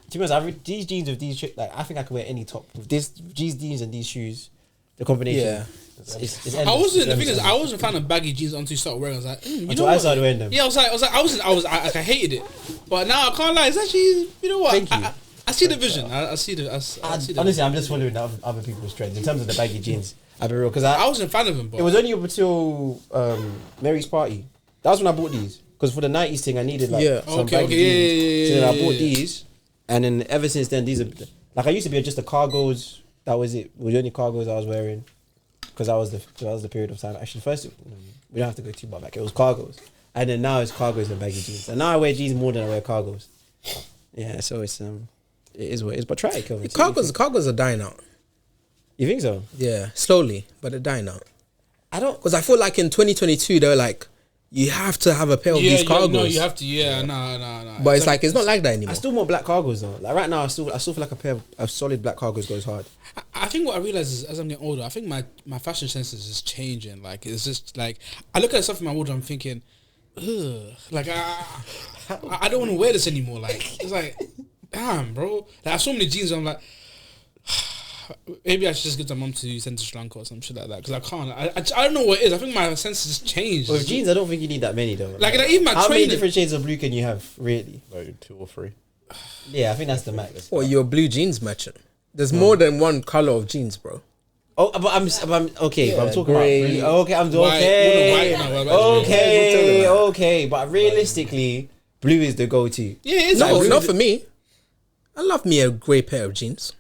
To be honest, these jeans with these, like, I think I can wear any top with these jeans and these shoes. The combination. Yeah. It's endless. I wasn't a fan of baggy jeans until you started wearing. I was like, until I started wearing them. Yeah, I hated it, but now I can't lie. It's actually, you know what? Thank you. I see the vision. I see the. Honestly, I'm just following other people's trends in terms of the baggy jeans. I'll be real, because I wasn't a fan of them. But it was only up until Mary's party. That was when I bought these, because for the 90s thing I needed like some baggy jeans. So then I bought these, and then ever since then these are like, I used to be just the cargos. That was it. It was the only cargos I was wearing, because that was the period of time. Actually, first we don't have to go too far back. It was cargos, and then now it's cargos and baggy jeans. And now I wear jeans more than I wear cargos. Yeah, so it's it is what it is. But try it, Kelvin. Cargos are dying out. You think so? Yeah, slowly, but they're dying out. I don't, because I feel like in 2022 they're like, you have to have a pair of these cargos. No, you have to. Yeah, no. But it's like, it's not like that anymore. I still want black cargos though. Like right now, I still feel like a pair of solid black cargos goes hard. I think what I realize is, as I'm getting older, I think my fashion sense is just changing. Like, it's just like, I look at stuff in my wardrobe, I'm thinking, ugh, like I don't want to wear this anymore. Like, it's like, damn, bro. Like, I have so many jeans, I'm like, maybe I should just get my mum to send to Sri Lanka or some shit like that, because I can't. I don't know what it is. I think my senses changed. Well, with jeans, I don't think you need that many though. Like even my how training. many different shades of blue can you have, really? Like 2 or 3. Yeah, I think that's the max. Or you're a blue jeans merchant. There's more than one color of jeans, bro. Oh, but I'm okay. Yeah, but I'm talking gray. About okay. I'm okay. But realistically, blue is the go-to. Yeah, it's not for me. I love me a grey pair of jeans.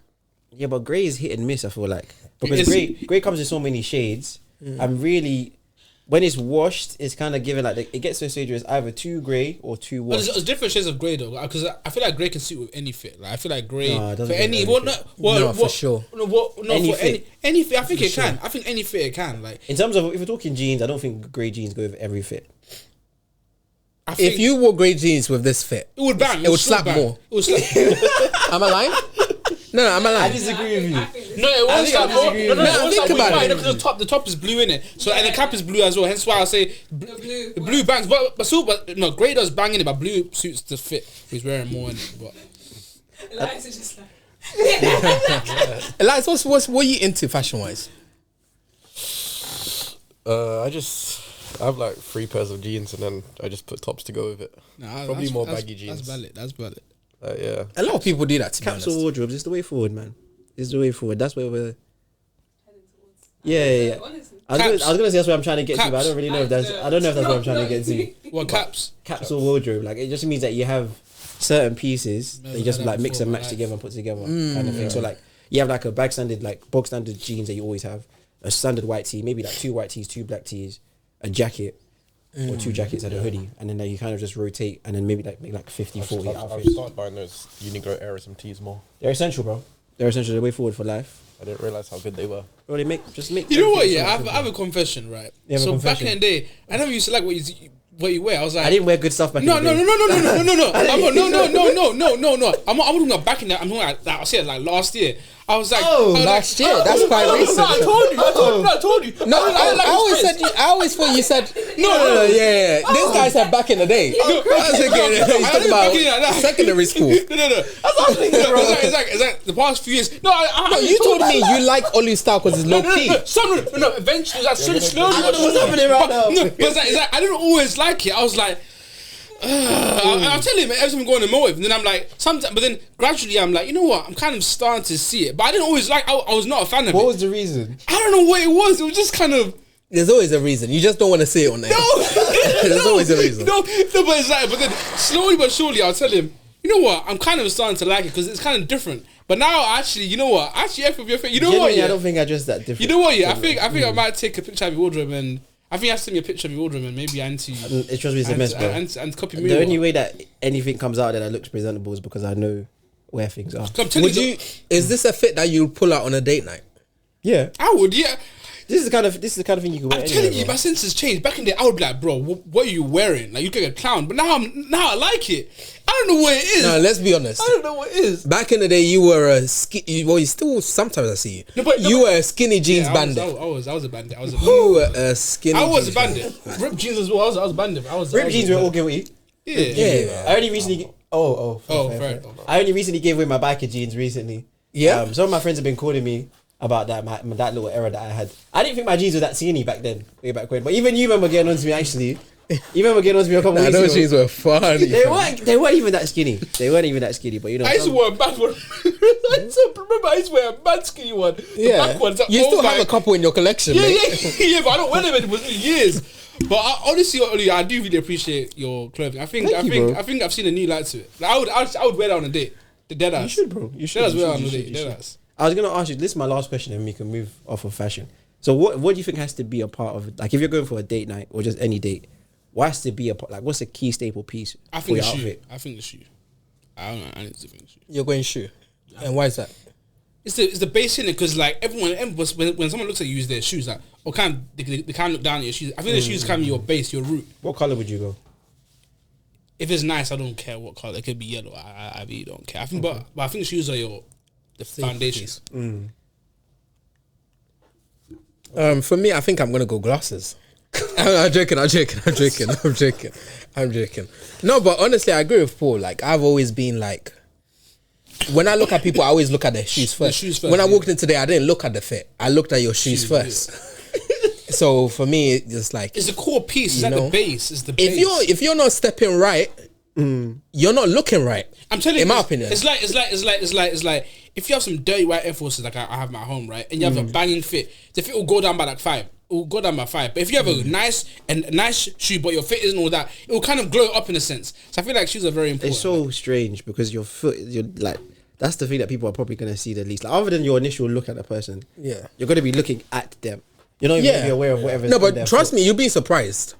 Yeah, but grey is hit and miss, I feel like. Because grey comes in so many shades. And really, when it's washed, it's kind of given like, it gets to a stage where it's either too grey or too washed. There's different shades of grey though, because I feel like grey can suit with any fit. Like, I feel like grey for any for sure. Any fit. I think it can. I think any fit it can. Like, in terms of, if we're talking jeans, I don't think grey jeans go with every fit. If you wore grey jeans with this fit, it would bang. It would slap more. It would slap. Am I lying? No, I'm not lying. I disagree with you. No, it won't slap more. No, think about it. Because the top is blue in it. So and the cap is blue as well. Hence why I say blue bangs. But no, grey does bang in it, but blue suits the fit. He's wearing more in it. But Elias is just like. Elias, what are you into fashion wise? I have like 3 pairs of jeans, and then I just put tops to go with it. Probably more baggy jeans. That's valid. Yeah. A lot of people do that. Capsule wardrobes is the way forward, man. It's the way forward. That's where we're. Yeah. I was gonna say that's what I'm trying to get to, but I don't really know if that's. I don't know if that's what I'm trying to get to. What caps? Capsule wardrobe, like, it just means that you have certain pieces that you just like mix and match together and put together, kind of thing. So like, you have like a bog standard jeans that you always have, a standard white tee, maybe like 2 white tees, 2 black tees, a jacket. Or 2 jackets and a hoodie, and then you kind of just rotate, and then maybe make like 50, 40 outfits. I've started buying those Uniqlo Aerism tees more. They're essential, bro. They're essential. They're the way forward for life. I didn't realise how good they were. Bro, they make. You know what? Yeah, I have a confession, right? So back in the day, I never used to like what you wear. I was like, I didn't wear good stuff back in the day. No. I'm not talking about back in the. I'm talking like I said, like last year. I was like, last year. That's quite recent. No, I told you. No, I always thought you said no. Yeah. This guy said back in the day. I was thinking he's talking about secondary school. No. That's what I'm thinking, bro. It's like the past few years. No, you told me you like Olu style because it's low key. No, eventually, like slowly. What's happening right now? No, but it's like I didn't always like it. I was like. I'll tell him everything going to motive, and then I'm like, sometimes, but then gradually I'm like, you know what? I'm kind of starting to see it, but I didn't always like. I was not a fan of it. What was the reason? I don't know what it was. It was just kind of. There's always a reason. You just don't want to say it on there. There's always a reason. No, but it's like, but then slowly but surely, I'll tell him, you know what? I'm kind of starting to like it because it's kind of different. But now, actually, you know what? Actually, you know what? Yeah, I don't think I dressed that different. You know what? Yeah, I think I might take a picture of your wardrobe and. I think you have to send me a picture of your wardrobe and maybe I need to... It trust me, it's a mess, bro. And copy me. The only way that anything comes out that looks presentable is because I know where things are. Is this a fit that you pull out on a date night? Yeah. I would, yeah. This is the kind of thing you can wear. I'm telling you, my senses changed. Back in the day, I would be like, bro, what are you wearing? Like, you look like a clown. But now I like it. I don't know what it is. No, let's be honest. I don't know what it is. Back in the day, you were a you still sometimes I see you. You were a skinny jeans bandit. I was a bandit. You were a skinny. I was a bandit. Ripped jeans as well. I was a bandit. Ripped jeans were all guilty. Yeah. I only recently Fair. I only recently gave away my biker jeans recently. Yeah. Some of my friends have been calling me about that that little error that I had. I didn't think my jeans were that skinny back then, way back when. But even you remember getting on to me actually. You remember getting on to me a couple weeks ago. Those jeans were funny. They weren't even that skinny. But you know. I used to wear a bad one. I used to wear a bad skinny one. The black ones. You still have a couple in your collection, yeah, but I don't wear them anymore. It's been years. But honestly, Oli, I do really appreciate your clothing. I think I've seen a new light to it. Like, I would wear that on a date. The dead ass. You should, bro. You should. Wear on a date. Dead ass. I was gonna ask you. This is my last question, and we can move off of fashion. So, what do you think has to be a part of it? Like, if you're going for a date night or just any date, what has to be a part? Like, what's a key staple piece? I think the shoe. I think the shoe. I don't know. I need to think the shoe. You're going shoe, and why is that? It's the base in it because like everyone when someone looks at you use their shoes like or they can't look down at your shoes. I think the shoes can be your base, your root. What color would you go? If it's nice, I don't care what color. It could be yellow. I really don't care. I think, but I think the shoes are the foundation. For me, I think I'm gonna go glasses. I'm joking. No, but honestly, I agree with Paul. Like, I've always been like, when I look at people, I always look at their shoes first. When I walked in today, I didn't look at the fit. I looked at your shoes first. So for me, it's like, it's the core piece. It's like the base. It's the base. If you're not stepping right, you're not looking right. I'm telling you, in my opinion, it's like if you have some dirty white Air Forces like I have at home, right, and you have a banging fit, the fit will go down by like 5. It will go down by 5. But if you have a nice shoe, but your fit isn't all that, it will kind of glow up in a sense. So I feel like shoes are very important. It's so strange because your foot, you're like, that's the thing that people are probably going to see the least. Like, other than your initial look at the person, you're going to be looking at them. You're not even going to be aware of whatever. No, but trust me, you'll be surprised.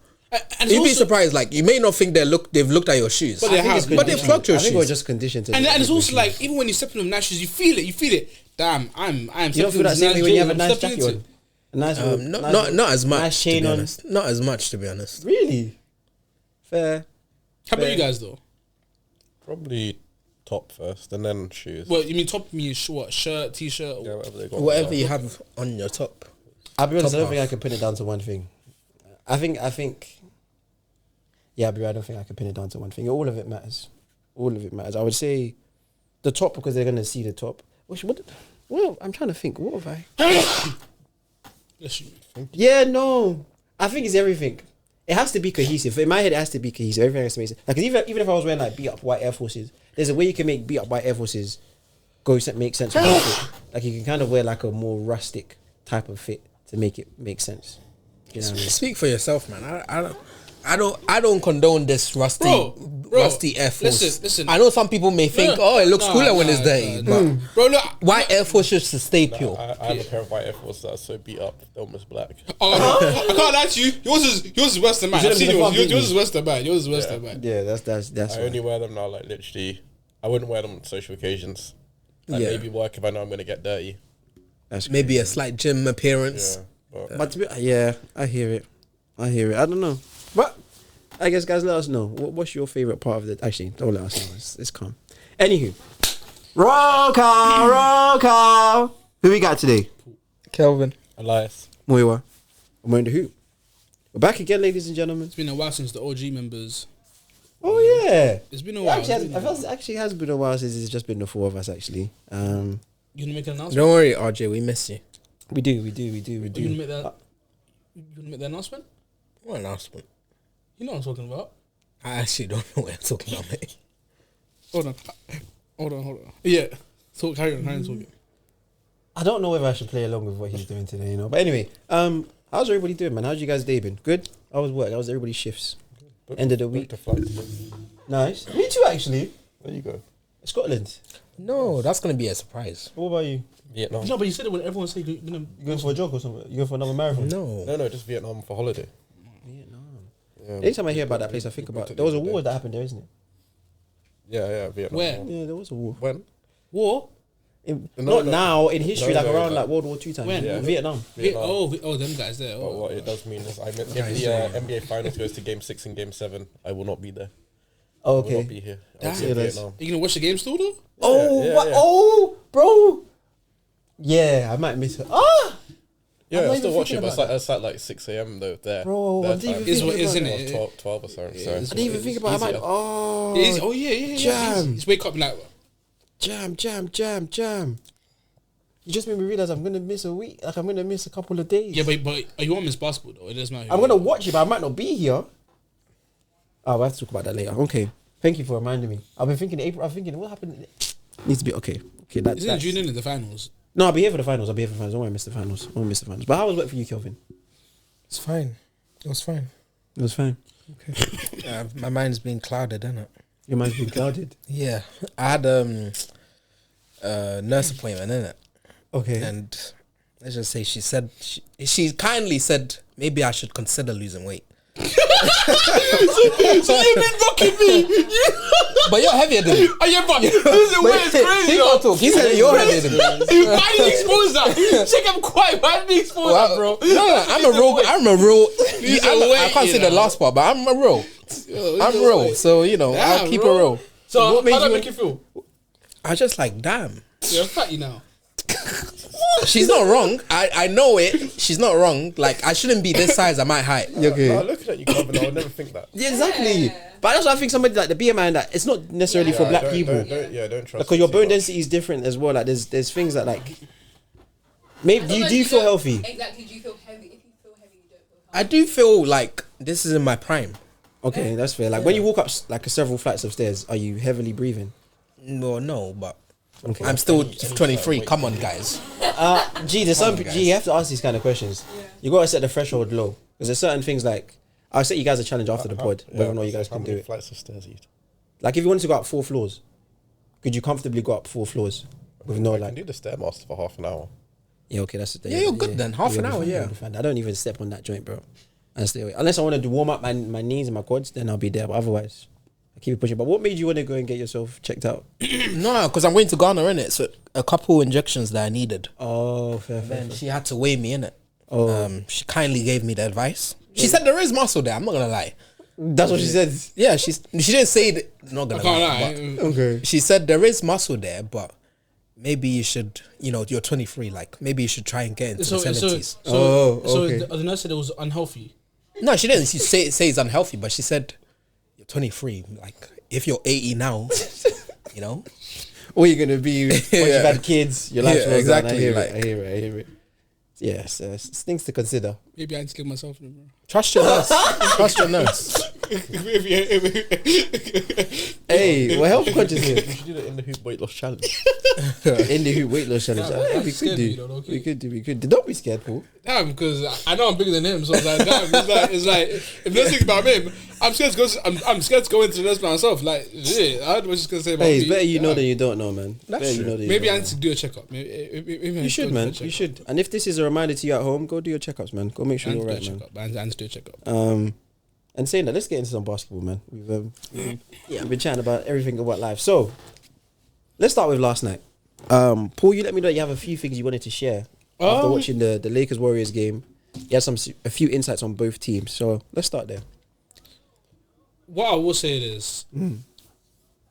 You'd be surprised. Like, you may not think they've looked at your shoes, but they've plucked your shoes. I think we're just conditioned to. And it's also like, even when you step in with nice shoes, you feel it. Damn, I'm. You don't feel that same way when you have a nice jacket on. Not as much. Nice chain on. Not as much, to be honest. Really? Fair. How about you guys though? Probably top first, and then shoes. Well, you mean top means what? Shirt, t-shirt, yeah, whatever you have on your top. I'll be honest. I don't think I can pin it down to one thing. I think. Yeah, but I don't think I can pin it down to one thing. All of it matters. I would say the top because they're gonna see the top. Well, I'm trying to think. What have I? Yeah, no. I think it's everything. It has to be cohesive. In my head, it has to be cohesive. Everything has to make sense. Like, even if I was wearing like beat up white Air Forces, there's a way you can make beat up white Air Forces make sense with your fit. Like, you can kind of wear like a more rustic type of fit to make it make sense. You know what I mean? Speak for yourself, man. I don't condone this rusty Air Force. Listen. I know some people may think, it looks cooler when it's dirty. But bro, look, white Air Force should stay pure. I have a pair of white Air Force that are so beat up, they're almost black. I can't lie to you. Yours is worse than mine. I've seen yours. Yours is worse than mine. Yeah, that's. I only wear them now, like literally. I wouldn't wear them on social occasions. Like maybe work if I know I'm gonna get dirty. That's maybe a slight gym appearance. Yeah, but to be, I hear it. I don't know. But I guess, guys, let us know. What's your favourite part of the... Actually, don't let us know. It's calm. Anywho. Roll call. Who we got today? Kelvin. Elias. Moiwa. I'm wearing the hoop. We're back again, ladies and gentlemen. It's been a while since the OG members. Oh, yeah. It's been a while. It actually has been a while since it's just been the four of us, actually. You want to make an announcement? Don't worry, RJ. We miss you. We do. You want to make that announcement? What announcement? You know what I'm talking about. I actually don't know what I'm talking about, mate. Hold on. Yeah. Carry on talking. I don't know whether I should play along with what he's doing today, But anyway, how's everybody doing, man? How's you guys' day been? Good? How was work? How was everybody's shifts? End of the week. Nice. Me too, actually. Where you go? Scotland. No, that's going to be a surprise. What about you? Vietnam. No, but you said it when everyone said you're going for a jog or something? You going for another marathon? No, just Vietnam for holiday. Vietnam. Yeah, anytime I hear about that place, I think about... There was a war that happened there, isn't it? Yeah, Vietnam. Where? Yeah, there was a war. When? War? Not now, in history, around like World War II time. When? Yeah. Vietnam. Oh, them guys there. But what it does mean is, if the NBA Finals goes to Game 6 and Game 7, I will not be there. Oh, okay. I will not be here. I'll be in Vietnam. Are you going to watch the game still, though? Oh, what? Oh, bro. Yeah, I might miss her. Yeah, I still watch it, but it's like 6 a.m. though. There, bro. I didn't even think isn't about it? 12 or something. So I didn't even think about. I'm like, oh yeah. Jam. Just wake up like jam. You just made me realize I'm gonna miss a week. Like I'm gonna miss a couple of days. Yeah, but you won't miss basketball though. It doesn't matter. I'm gonna watch it, but I might not be here. Oh, we'll have to talk about that later. Okay. Thank you for reminding me. I've been thinking April. I'm thinking what happened. Needs to be okay. That's June in the finals. No, I'll be here for the finals. Don't worry, I missed the finals. But how was it for you, Kelvin? It's fine. It was fine. Okay. My mind's been clouded, isn't it? Your mind's been clouded. Yeah, I had a nurse appointment, innit? Okay. And let's just say she kindly said maybe I should consider losing weight. So you've been rocking me. But you're heavier than me. Oh yeah, but losing weight is crazy. He can't talk. He said you're heavier than me. Why did you expose that? Check him quiet. Why did you expose that, bro? No, I'm a real. I can't say the last part, but I'm a real. I'm real. So I'll keep it real. So how did that make you feel? I was just like, damn. You're fatty now. She's not wrong. I know it. She's not wrong. Like I shouldn't be this size at my height. Okay. Looking at you, Calvin, I would never think that. Yeah, exactly. But that's why I think somebody like the BMI and that it's not necessarily for black people. Don't trust. Because your bone density is different as well. Like there's things that like. Maybe do you feel healthy? Exactly. Do you feel heavy? If you feel heavy, you don't feel healthy. I do feel like this is in my prime. Okay, that's fair. Like when you walk up like several flights of stairs, are you heavily breathing? No, but Okay. I'm still 23. Come on, guys. There's some. You have to ask these kind of questions. Yeah. You gotta set the threshold low because there's certain things like I'll set you guys a challenge after the pod whether or not you guys can do it. Flights of stairs you? Like if you wanted to go up 4 floors, could you comfortably go up 4 floors with no I like? can do the stairmaster for half an hour. Yeah, okay, that's the. Yeah, you're good then. Half an hour, yeah. I don't even step on that joint, bro. And stay away. Unless I want to warm up my knees and my quads, then I'll be there. But otherwise, I keep it pushing. But what made you want to go and get yourself checked out? No, because I'm going to Ghana, innit? So a couple injections that I needed. Oh, fair. Then she had to weigh me, innit? Oh. She kindly gave me the advice. She said there is muscle there. I'm not gonna lie. That's what she said. Yeah, she didn't say that. Not gonna lie. But Okay. she said there is muscle there, but maybe you should. You're 23. Like maybe you should try and get into the 70s. So okay. the nurse said it was unhealthy. No, she didn't. She say it's unhealthy, but she said you're 23. Like if you're 80 now, Or you're gonna be once you've had kids, your life's well done. exactly. I hear it. Yes, it's things to consider. Maybe I need to kill myself. Bro. Trust your nurse. Trust your nurse. Hey, we're health conscious here. You should do the in the hoop weight loss challenge. In the hoop weight loss challenge. We could do. Don't be scared, Paul. Damn, because I know I'm bigger than him, so it's like, damn, it's like if you think about him, I'm scared to go. I'm scared to go into the nurse by myself. Like, shit, I was just gonna say about Hey, it's me. better you know than you don't know, man. That's true. Maybe I need to do a checkup. Maybe You should, man. You should. And if this is a reminder to you at home, go do your checkups, man. Go make sure you're right, man. I need to do a checkup. And saying that, let's get into some basketball, man. We've been chatting about everything about life. So, let's start with last night. Paul, you let me know you have a few things you wanted to share after watching the Lakers-Warriors game. You had a few insights on both teams. So, let's start there. What I will say is,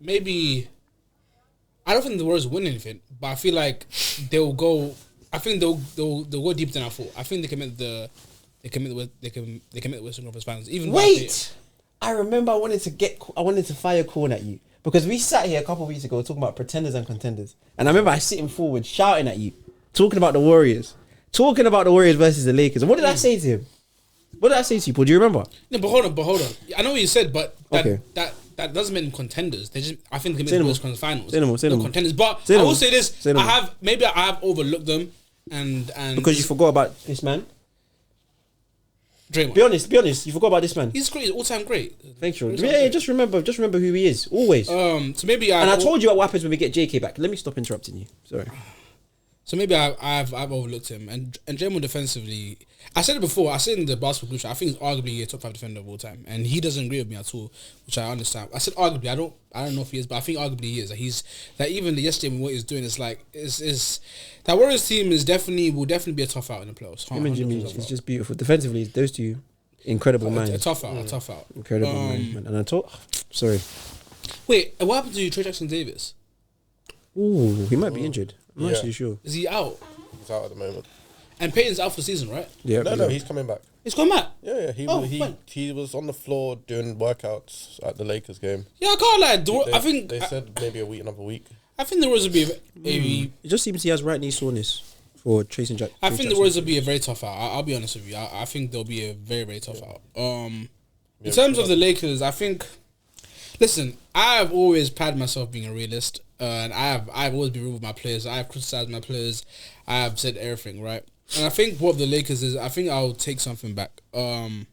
maybe I don't think the Warriors win anything, but I feel like they'll go. I think they'll go deeper than I thought. I think they can make the Western Conference Finals. Even wait, I remember I wanted to fire corn at you because we sat here a couple of weeks ago talking about pretenders and contenders, and I remember I sitting forward shouting at you, talking about the Warriors versus the Lakers. And what did I say to him? What did I say to you, Paul? Do you remember? No, but hold on. I know what you said, but that doesn't mean contenders. I think they can make the Western Conference Finals. No contenders. But I will say this: I have overlooked them, and because you forgot about this man. Draymond. Be honest. You forgot about this man. He's great. He's all-time great. Thanks, Sean. Yeah, just remember who he is always. So maybe I told you what happens when we get JK back. Let me stop interrupting you. Sorry. So maybe I've overlooked him, and Draymond defensively. I said it before. I said in the basketball group chat, I think he's arguably a top 5 defender of all time, and he doesn't agree with me at all, which I understand. I said arguably. I don't know if he is, but I think arguably he is. He's that even yesterday what he's doing is like is that Warriors team will definitely be a tough out in the playoffs. Him and Jimmy is just beautiful defensively. Those two incredible minds. A tough out. Incredible man. And I thought, sorry. Wait, what happened to Trey Jackson Davis? Ooh, he might be injured. I'm not actually sure. Is he out? He's out at the moment. And Peyton's out for the season, right? Yeah. No, he's coming back. He's coming back. Yeah. He was on the floor doing workouts at the Lakers game. Yeah, I can't lie. I think they said maybe another week. I think the Warriors will be It just seems he has right knee soreness for Trace and Jack. I think the Warriors will be a very tough out. I'll be honest with you. I think they'll be a very, very tough out. In terms of the Lakers, I think. Listen, I've always prided myself being a realist, and I've always been real with my players. I've criticized my players. I've said everything, right? And I think what the Lakers is, I think I'll take something back. I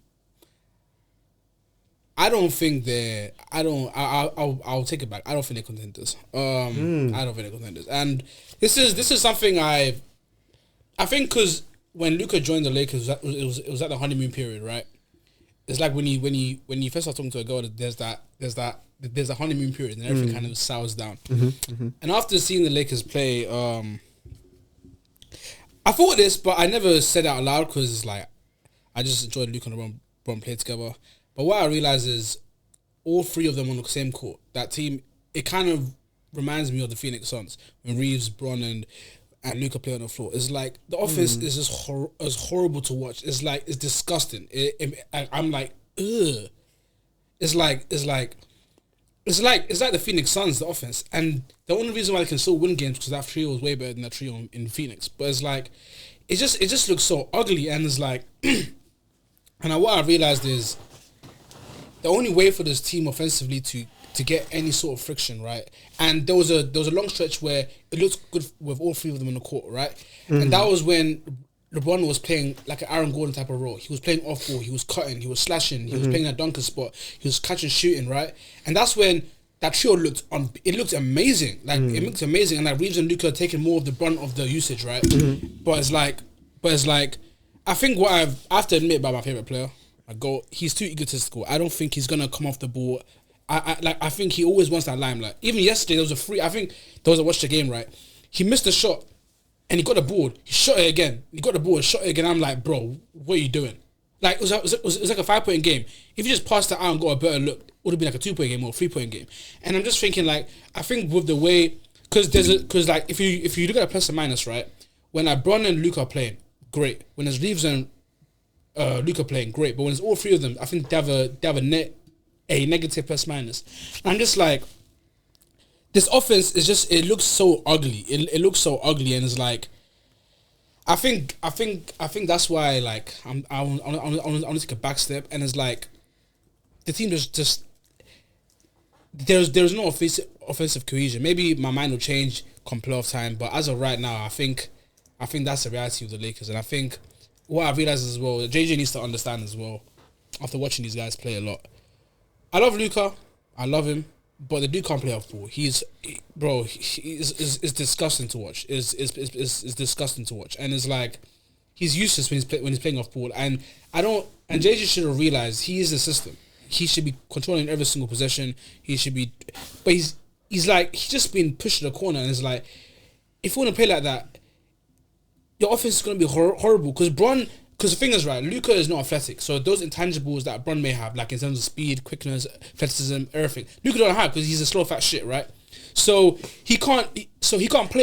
don't think they're. I'll take it back. I don't think they're contenders. I don't think they're contenders. And this is something I think because when Luka joined the Lakers, it was at the honeymoon period, right? It's like when you first start talking to a girl, there's a honeymoon period, and everything kind of sours down. And after seeing the Lakers play, I thought this, but I never said it out loud because it's like I just enjoyed Luka and LeBron play together. But what I realize is all three of them on the same court. That team, it kind of reminds me of the Phoenix Suns when Reeves, Bron, and Luka play on the floor. It's like the offense is just horrible to watch. It's like it's disgusting. I'm like, ugh. It's like the Phoenix Suns, the offense, and the only reason why they can still win games because that trio is way better than that trio in Phoenix. But it's like, it just looks so ugly, and it's like, and what I realized is the only way for this team offensively to get any sort of friction, right? And there was a long stretch where it looked good with all three of them on the court, right? And that was when LeBron was playing like an Aaron Gordon type of role. He was playing off ball, he was cutting, he was slashing, he was playing that dunker spot, he was catching, shooting, right? And that's when that trio looked amazing. Like it looked amazing, and like Reeves and Luka taking more of the brunt of the usage, right? But it's like I think what I have to admit about my favorite player, he's too egotistical. I don't think he's gonna come off the ball. I think he always wants that limelight. Even yesterday, I watched the game, right? He missed a shot, and he got the board. He shot it again. He got the board, shot it again. I'm like, bro, what are you doing? Like, it was like a 5-point game. If you just passed that out and got a better look, it would have been like a 2-point game or a 3-point game. And I'm just thinking, like, I think with the way, because like if you look at a plus and minus, right? When like Bron and Luka are playing, great. When there's Reeves and Luka playing, great. But when it's all three of them, I think they have a negative plus minus. And I'm just like, this offense is just, it looks so ugly. It looks so ugly, and it's like, I think that's why, like, I want to take a back step, and it's like, the team just there's no offensive cohesion. Maybe my mind will change come playoff time, but as of right now, I think that's the reality of the Lakers. And I think what I realized as well, JJ needs to understand as well, after watching these guys play a lot. I love Luka, I love him, but the dude can't play off ball. He's disgusting to watch. It's disgusting to watch, and it's like he's useless when he's playing off ball. And JJ should have realized he is the system. He should be controlling every single possession. He should be, but he's just been pushed to the corner, and it's like, if you want to play like that, your offense is going to be horrible because the thing is, right, Luka is not athletic, so those intangibles that Bron may have, like in terms of speed, quickness, athleticism, everything, Luka don't have because he's a slow fat shit, right? So he can't play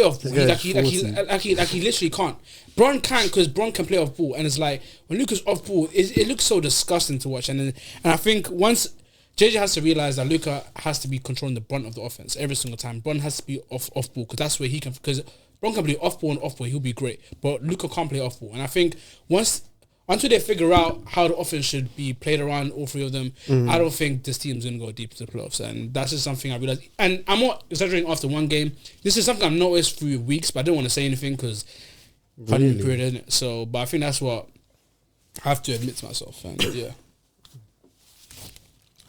off ball. He literally can't. Bron can, because Bron can play off ball, and it's like when Luka's off ball, it looks so disgusting to watch. And I think once JJ has to realize that Luka has to be controlling the brunt of the offense every single time. Bron has to be off ball because that's where he can. Because Bron can play off ball and off ball, he'll be great. But Luka can't play off ball, and I think until they figure out how the offense should be played around all three of them, I don't think this team's going to go deep into the playoffs. And that's just something I realized. And I'm not exaggerating after one game. This is something I've noticed through weeks, but I don't want to say anything because honeymoon period, isn't it? So, but I think that's what I have to admit to myself. And yeah.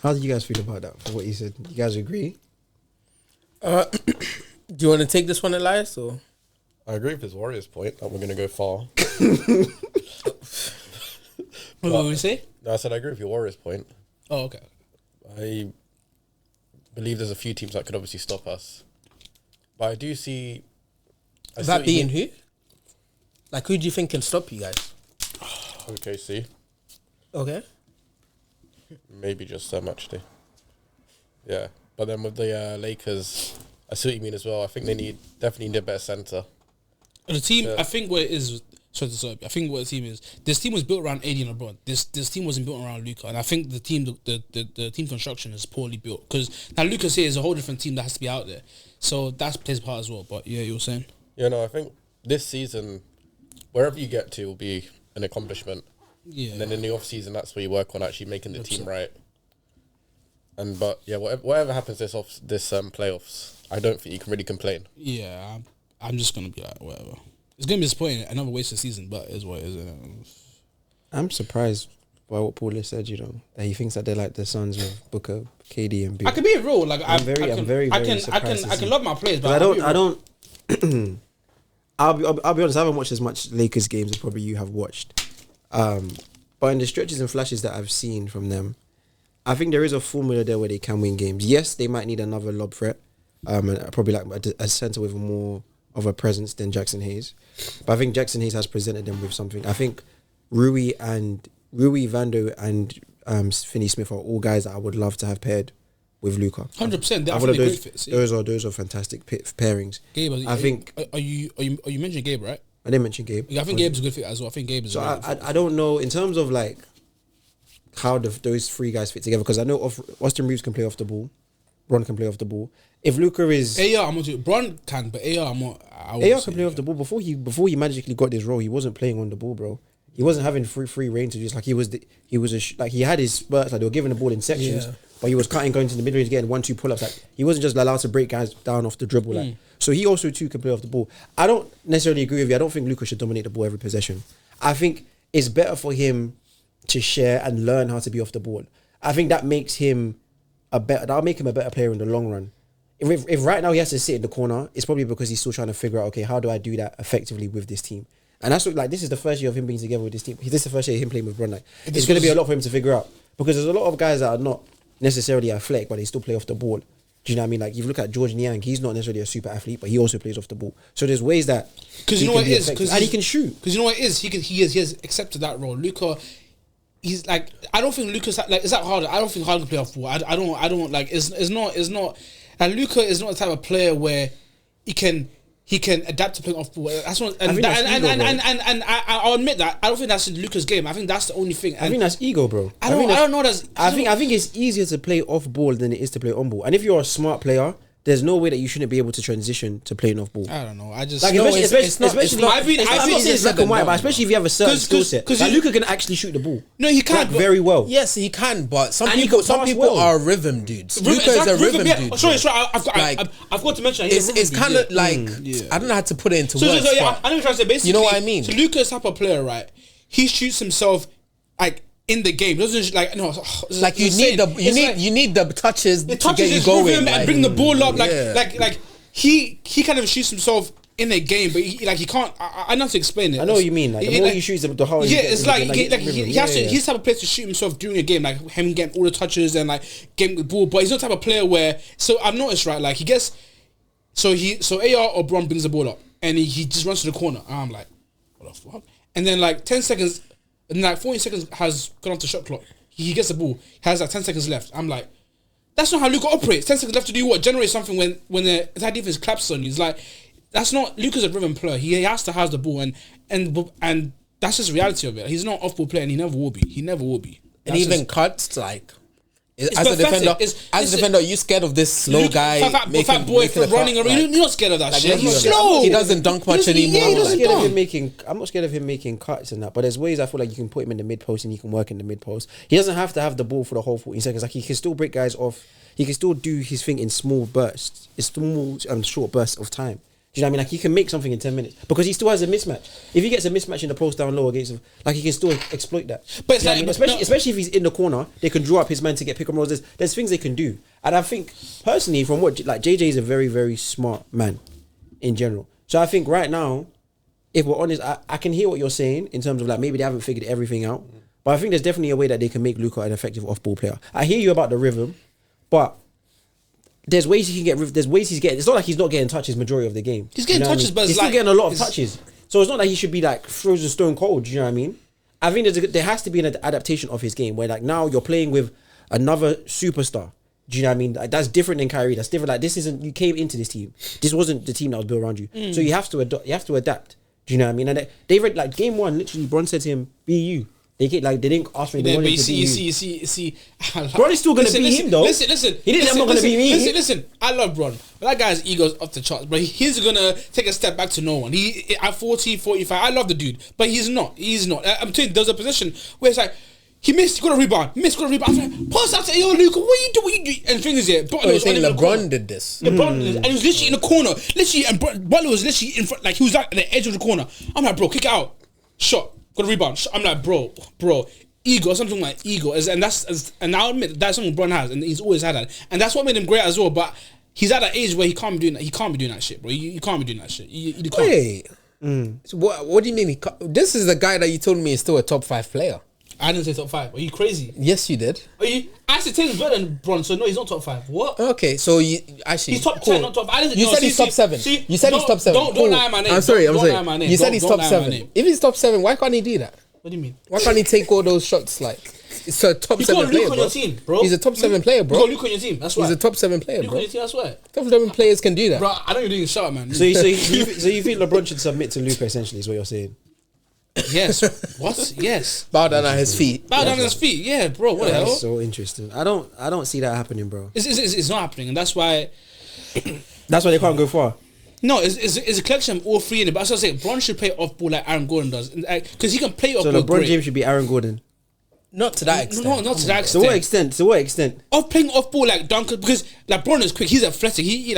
How do you guys feel about that? For what you said, you guys agree? Do you want to take this one, Elias? Or I agree with his Warriors point that we're going to go far. What did we say? No, I said I agree with your Warriors point. Oh, okay. I believe there's a few teams that could obviously stop us, but I do see. That being who? Like, who do you think can stop you guys? OKC. Okay. Maybe just them, actually. Yeah, but then with the Lakers, I see what you mean as well. I think they definitely need a better center. The team, I think what it is, So I think what the team is, this team was built around AD and LeBron. This team wasn't built around Luka, and I think the team construction is poorly built because now Luka's here is a whole different team that has to be out there. So that plays a part as well. But yeah, you were saying? Yeah, no, I think this season, wherever you get to, will be an accomplishment. Yeah. And then in the off season, that's where you work on actually making the team right. But yeah, whatever happens this playoffs, I don't think you can really complain. Yeah, I'm just gonna be like whatever. It's gonna be disappointing, another wasted season, but it is what it is. I'm surprised by what Paul has said. That he thinks that they're like the Suns with Booker, KD, and Beal. I can be real. Like I'm very surprised. I can love my players, but I don't. I'll be honest. I haven't watched as much Lakers games as probably you have watched. But in the stretches and flashes that I've seen from them, I think there is a formula there where they can win games. Yes, they might need another lob threat, and probably like a center with more of a presence than Jackson Hayes. But I think Jackson Hayes has presented them with something. I think Rui, Vando, and Finney Smith are all guys that I would love to have paired with Luka. 100%. They're great fits. Yeah. Those are fantastic pairings. Gabe, I think. Are you mentioning Gabe, right? I didn't mention Gabe. Yeah, I think Gabe's a good fit as well. I think Gabe is. So I don't know in terms of like how those three guys fit together, because I know Austin Reeves can play off the ball, Bron can play off the ball. If Luka is AR, I'm not doing. Bron can, but AR, I'm not. AR can play off the ball. Before he magically got this role, he wasn't playing on the ball, bro. He wasn't having free reign to just like he had his spurts, like they were giving the ball in sections, but he was going to the mid range, getting 1-2 pull ups. Like he wasn't just allowed to break guys down off the dribble. Like so, he also too can play off the ball. I don't necessarily agree with you. I don't think Luka should dominate the ball every possession. I think it's better for him to share and learn how to be off the ball. I think that makes him that'll make him a better player in the long run. If right now he has to sit in the corner, it's probably because he's still trying to figure out, okay, how do I do that effectively with this team? And that's what, like, this is the first year of him being together with this team. This is the first year of him playing with Bron. Like, it's going to be a lot for him to figure out, because there's a lot of guys that are not necessarily athletic, but they still play off the ball. Do you know what I mean? Like, if you look at George Niang, he's not necessarily a super athlete, but he also plays off the ball. So there's ways that because you know what it is, and he can shoot. Because you know what it is, he has accepted that role. Luka, he's like, I don't think Luka's like, is that Harden? I don't think Harden can play off the ball. I don't like. It's not. And Luka is not the type of player where he can adapt to playing off ball. That's not, and I'll admit that I don't think that's Luka's game. I think that's the only thing. I think that's ego, bro. I don't know. I think it's easier to play off ball than it is to play on ball. And if you're a smart player, there's no way that you shouldn't be able to transition to playing off ball. I don't know. I just like, especially. I'm not saying it's black and white, but especially if you have a certain skill set. Because Luka can actually shoot the ball. No, he can very well. Yes, he can. But some people are rhythm dudes. Luka is a rhythm dude. Sorry. I've got to mention. It's kind of like I don't know how to put it into words. I know what you're trying to say. Basically, you know what I mean. So Luka is type of player, right? He shoots himself like in the game. Doesn't like no. Like you need the touches to get you going and bring the ball up. Like he kind of shoots himself in a game, but he can't. I know how to explain it. I know what you mean. Like the more he shoots, the harder. Yeah, it's like he has to. He's the type of player to shoot himself during a game, like him getting all the touches and like getting the ball. But he's not the type of player where. So I've noticed, right? Like he gets. So AR or Bron brings the ball up and he just runs to the corner. And I'm like, what the fuck? And then like 10 seconds. And like 40 seconds has gone off the shot clock. He gets the ball. He has like 10 seconds left. I'm like, that's not how Luka operates. 10 seconds left to do what? Generate something when the entire defense claps on you. It's like, that's not. Luka's a rhythm player. He has to have the ball, and that's just the reality of it. He's not off ball player, and he never will be. And even cuts like. As a defender, are you scared of this slow guy? Fat boy for running around. You're not scared of that shit. He's slow. He doesn't dunk much anymore. I'm not scared of him making cuts and that. But there's ways I feel like you can put him in the mid post and he can work in the mid post. He doesn't have to have the ball for the whole 14 seconds. Like he can still break guys off. He can still do his thing in small bursts. It's small short bursts of time. Do you know what I mean? Like he can make something in 10 minutes because he still has a mismatch. If he gets a mismatch in the post down low against him, like he can still exploit that. But it's like, especially if he's in the corner, they can draw up his man to get pick and rolls. There's things they can do, and I think personally, from what like JJ is a very very smart man in general. So I think right now, if we're honest, I can hear what you're saying in terms of like maybe they haven't figured everything out, but I think there's definitely a way that they can make Luka an effective off ball player. I hear you about the rhythm, but. There's ways he can get. There's ways he's getting. It's not like he's not getting touches majority of the game. He's getting touches, but he's still getting a lot of touches. So it's not like he should be like frozen stone cold. Do you know what I mean? I think there has to be an adaptation of his game where like now you're playing with another superstar. Do you know what I mean? Like, that's different than Kyrie. That's different. Like this isn't. You came into this team. This wasn't the team that was built around you. So you have to adapt. Do you know what I mean? And they read like game one. Literally, Bron said to him, "Be you." They didn't ask me. They wanted to be you see. Bron is still gonna be him though. Listen. He didn't. I'm not gonna be me. Listen. I love Bron, but that guy's ego's off the charts. But he's gonna take a step back to no one. He at 40, 45. I love the dude, but he's not. I'm telling you, there's a position where it's like. He missed, he got a rebound. I'm like, pass out to Luka, what you doing? And the thing is, Butler was saying LeBron did this. LeBron did this. And he was literally in the corner. And Butler was literally in front, like he was like at the edge of the corner. I'm like, bro, kick it out. Shot. Got a rebound. I'm like, bro. Ego, something like ego. And I'll admit, that's something LeBron has, and he's always had that. And that's what made him great as well, but he's at that age where he can't be doing that. He can't be doing that shit, bro. You can't be doing that shit. You can't. Wait. So what do you mean? This is the guy that you told me is still a top 5 player. I didn't say top 5. Are you crazy? Yes, you did. I said Tatum's better than Bron, so no, he's not top 5. What? Okay, so you actually he's top 10, not top 5. You said he's top 7. You said he's top 7. Don't lie my name. I'm sorry. Lie my name. You said he's top 7. If he's top 7, why can't he do that? What do you mean? Why can't he take all those shots? Like, it's a top 7 player, on your team, bro. He's a top 7 player, bro. You got Luka on your team. That's why. He's a top 7 player, Luka bro. on your team. That's why. Top 7 players can do that, bro. I know you're doing a shot, man. So you think LeBron should submit to Luka? Essentially, is what you're saying. Yes. What? Yes. Bow down at his feet. Bow down at his feet. Yeah, bro. What the hell? That's so interesting. I don't see that happening, bro. It's not happening, and that's why. That's why they can't go far. No, it's a collection of all three in it. But that's what I'm saying. Bron should play off ball like Aaron Gordon does, because he can play off so ball. So LeBron great. James should be Aaron Gordon. Not to that extent. No, not to that extent. To what extent? Of playing off ball like Duncan, because like Bron is quick. He's athletic. He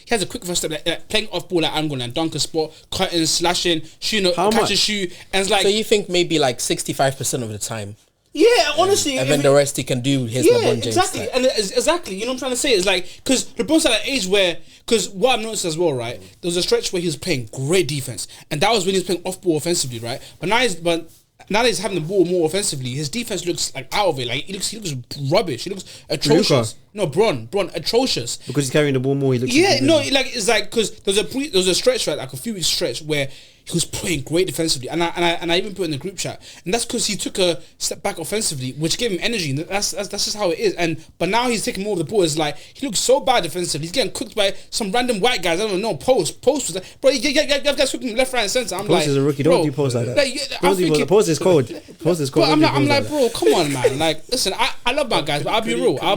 has a quick first step. Like playing off ball like Aaron Gordon, like Duncan spot, cutting, slashing, shooting, catch and shoot, and it's like. So you think maybe like 65% of the time? Yeah, honestly. And then the rest he can do his LeBron James. Exactly. Style. And exactly. You know what I'm trying to say? It's like, because LeBron's at that age where, because what I've noticed as well, right? There was a stretch where he was playing great defense. And that was when he was playing off ball offensively, right? But now that he's having the ball more offensively, his defense looks like out of it. Like he looks rubbish. He looks atrocious. Luka. No, Bron, atrocious. Because he's carrying the ball more. He looks. Yeah, no, like it's like because there was a stretch, right, like a few weeks stretch where he was playing great defensively, and I even put in the group chat, and that's because he took a step back offensively, which gave him energy. And that's just how it is. But now he's taking more of the ball. It's like he looks so bad defensively. He's getting cooked by some random white guys. I don't know. Post was like, bro. You guys cooking left, right, and center. I'm Post is a rookie. Don't do post like that. Post is cold. Post is cold. But I'm like, bro, come on, man. Like, listen, I love my guys, but I'll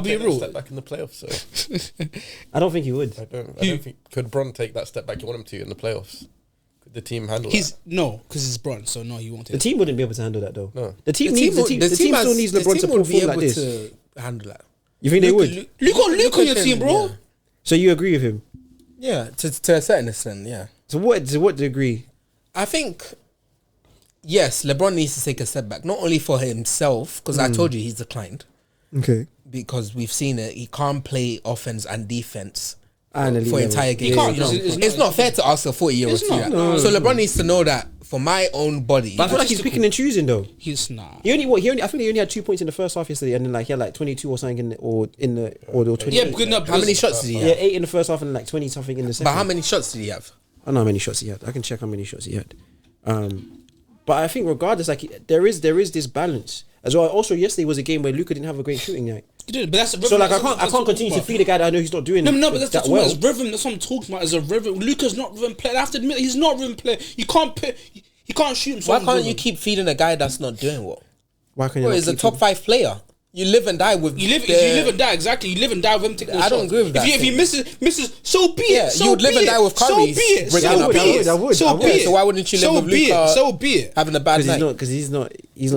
be real. Step back in the playoffs. So. I don't think he would. I don't think could Bron take that step back you want him to in the playoffs. Could the team handle that? No, because it's Bron, so no, he won't take the team wouldn't be able to handle that though. No. The team still needs LeBron to perform like this. To handle that. You think they would? Luka on your team, bro. Yeah. So you agree with him? Yeah, to a certain extent, yeah. To what degree? I think yes, LeBron needs to take a step back, not only for himself, because I told you he's declined. Okay. Because we've seen it, he can't play offense and defense And for entire games. It's not fair to ask a 40-year-old to do that. So LeBron needs to know that for my own body. But I feel like he's picking and choosing though. He's not. I think he only had 2 points in the first half yesterday, and then he had like 22 or something or 20. Yeah, because how many shots did he have? Yeah, 8 in the first half and like 20 something in the second. But how many shots did he have? I don't know how many shots he had. I can check how many shots he had. But I think regardless, like there is this balance as well. Also, yesterday was a game where Luka didn't have a great shooting night. He did, but that's So like I can't continue to feed a guy that I know he's not doing. No, but that's that the well. It's rhythm. That's what I'm talking about. Is a rhythm. Luka's not rhythm player. I have to admit, he's not rhythm player. You can't put. He can't shoot himself. Why can't you keep feeding a guy that's not doing well? Why can't you? He's a top 5 player. You live and die with. You live and die exactly. You live and die with him taking the I don't agree with that. If he misses, so be it. Yeah, so you would live and die with Curry. So be it. I would. So why wouldn't you live with Luka? So be it. Having a bad night. Because he's not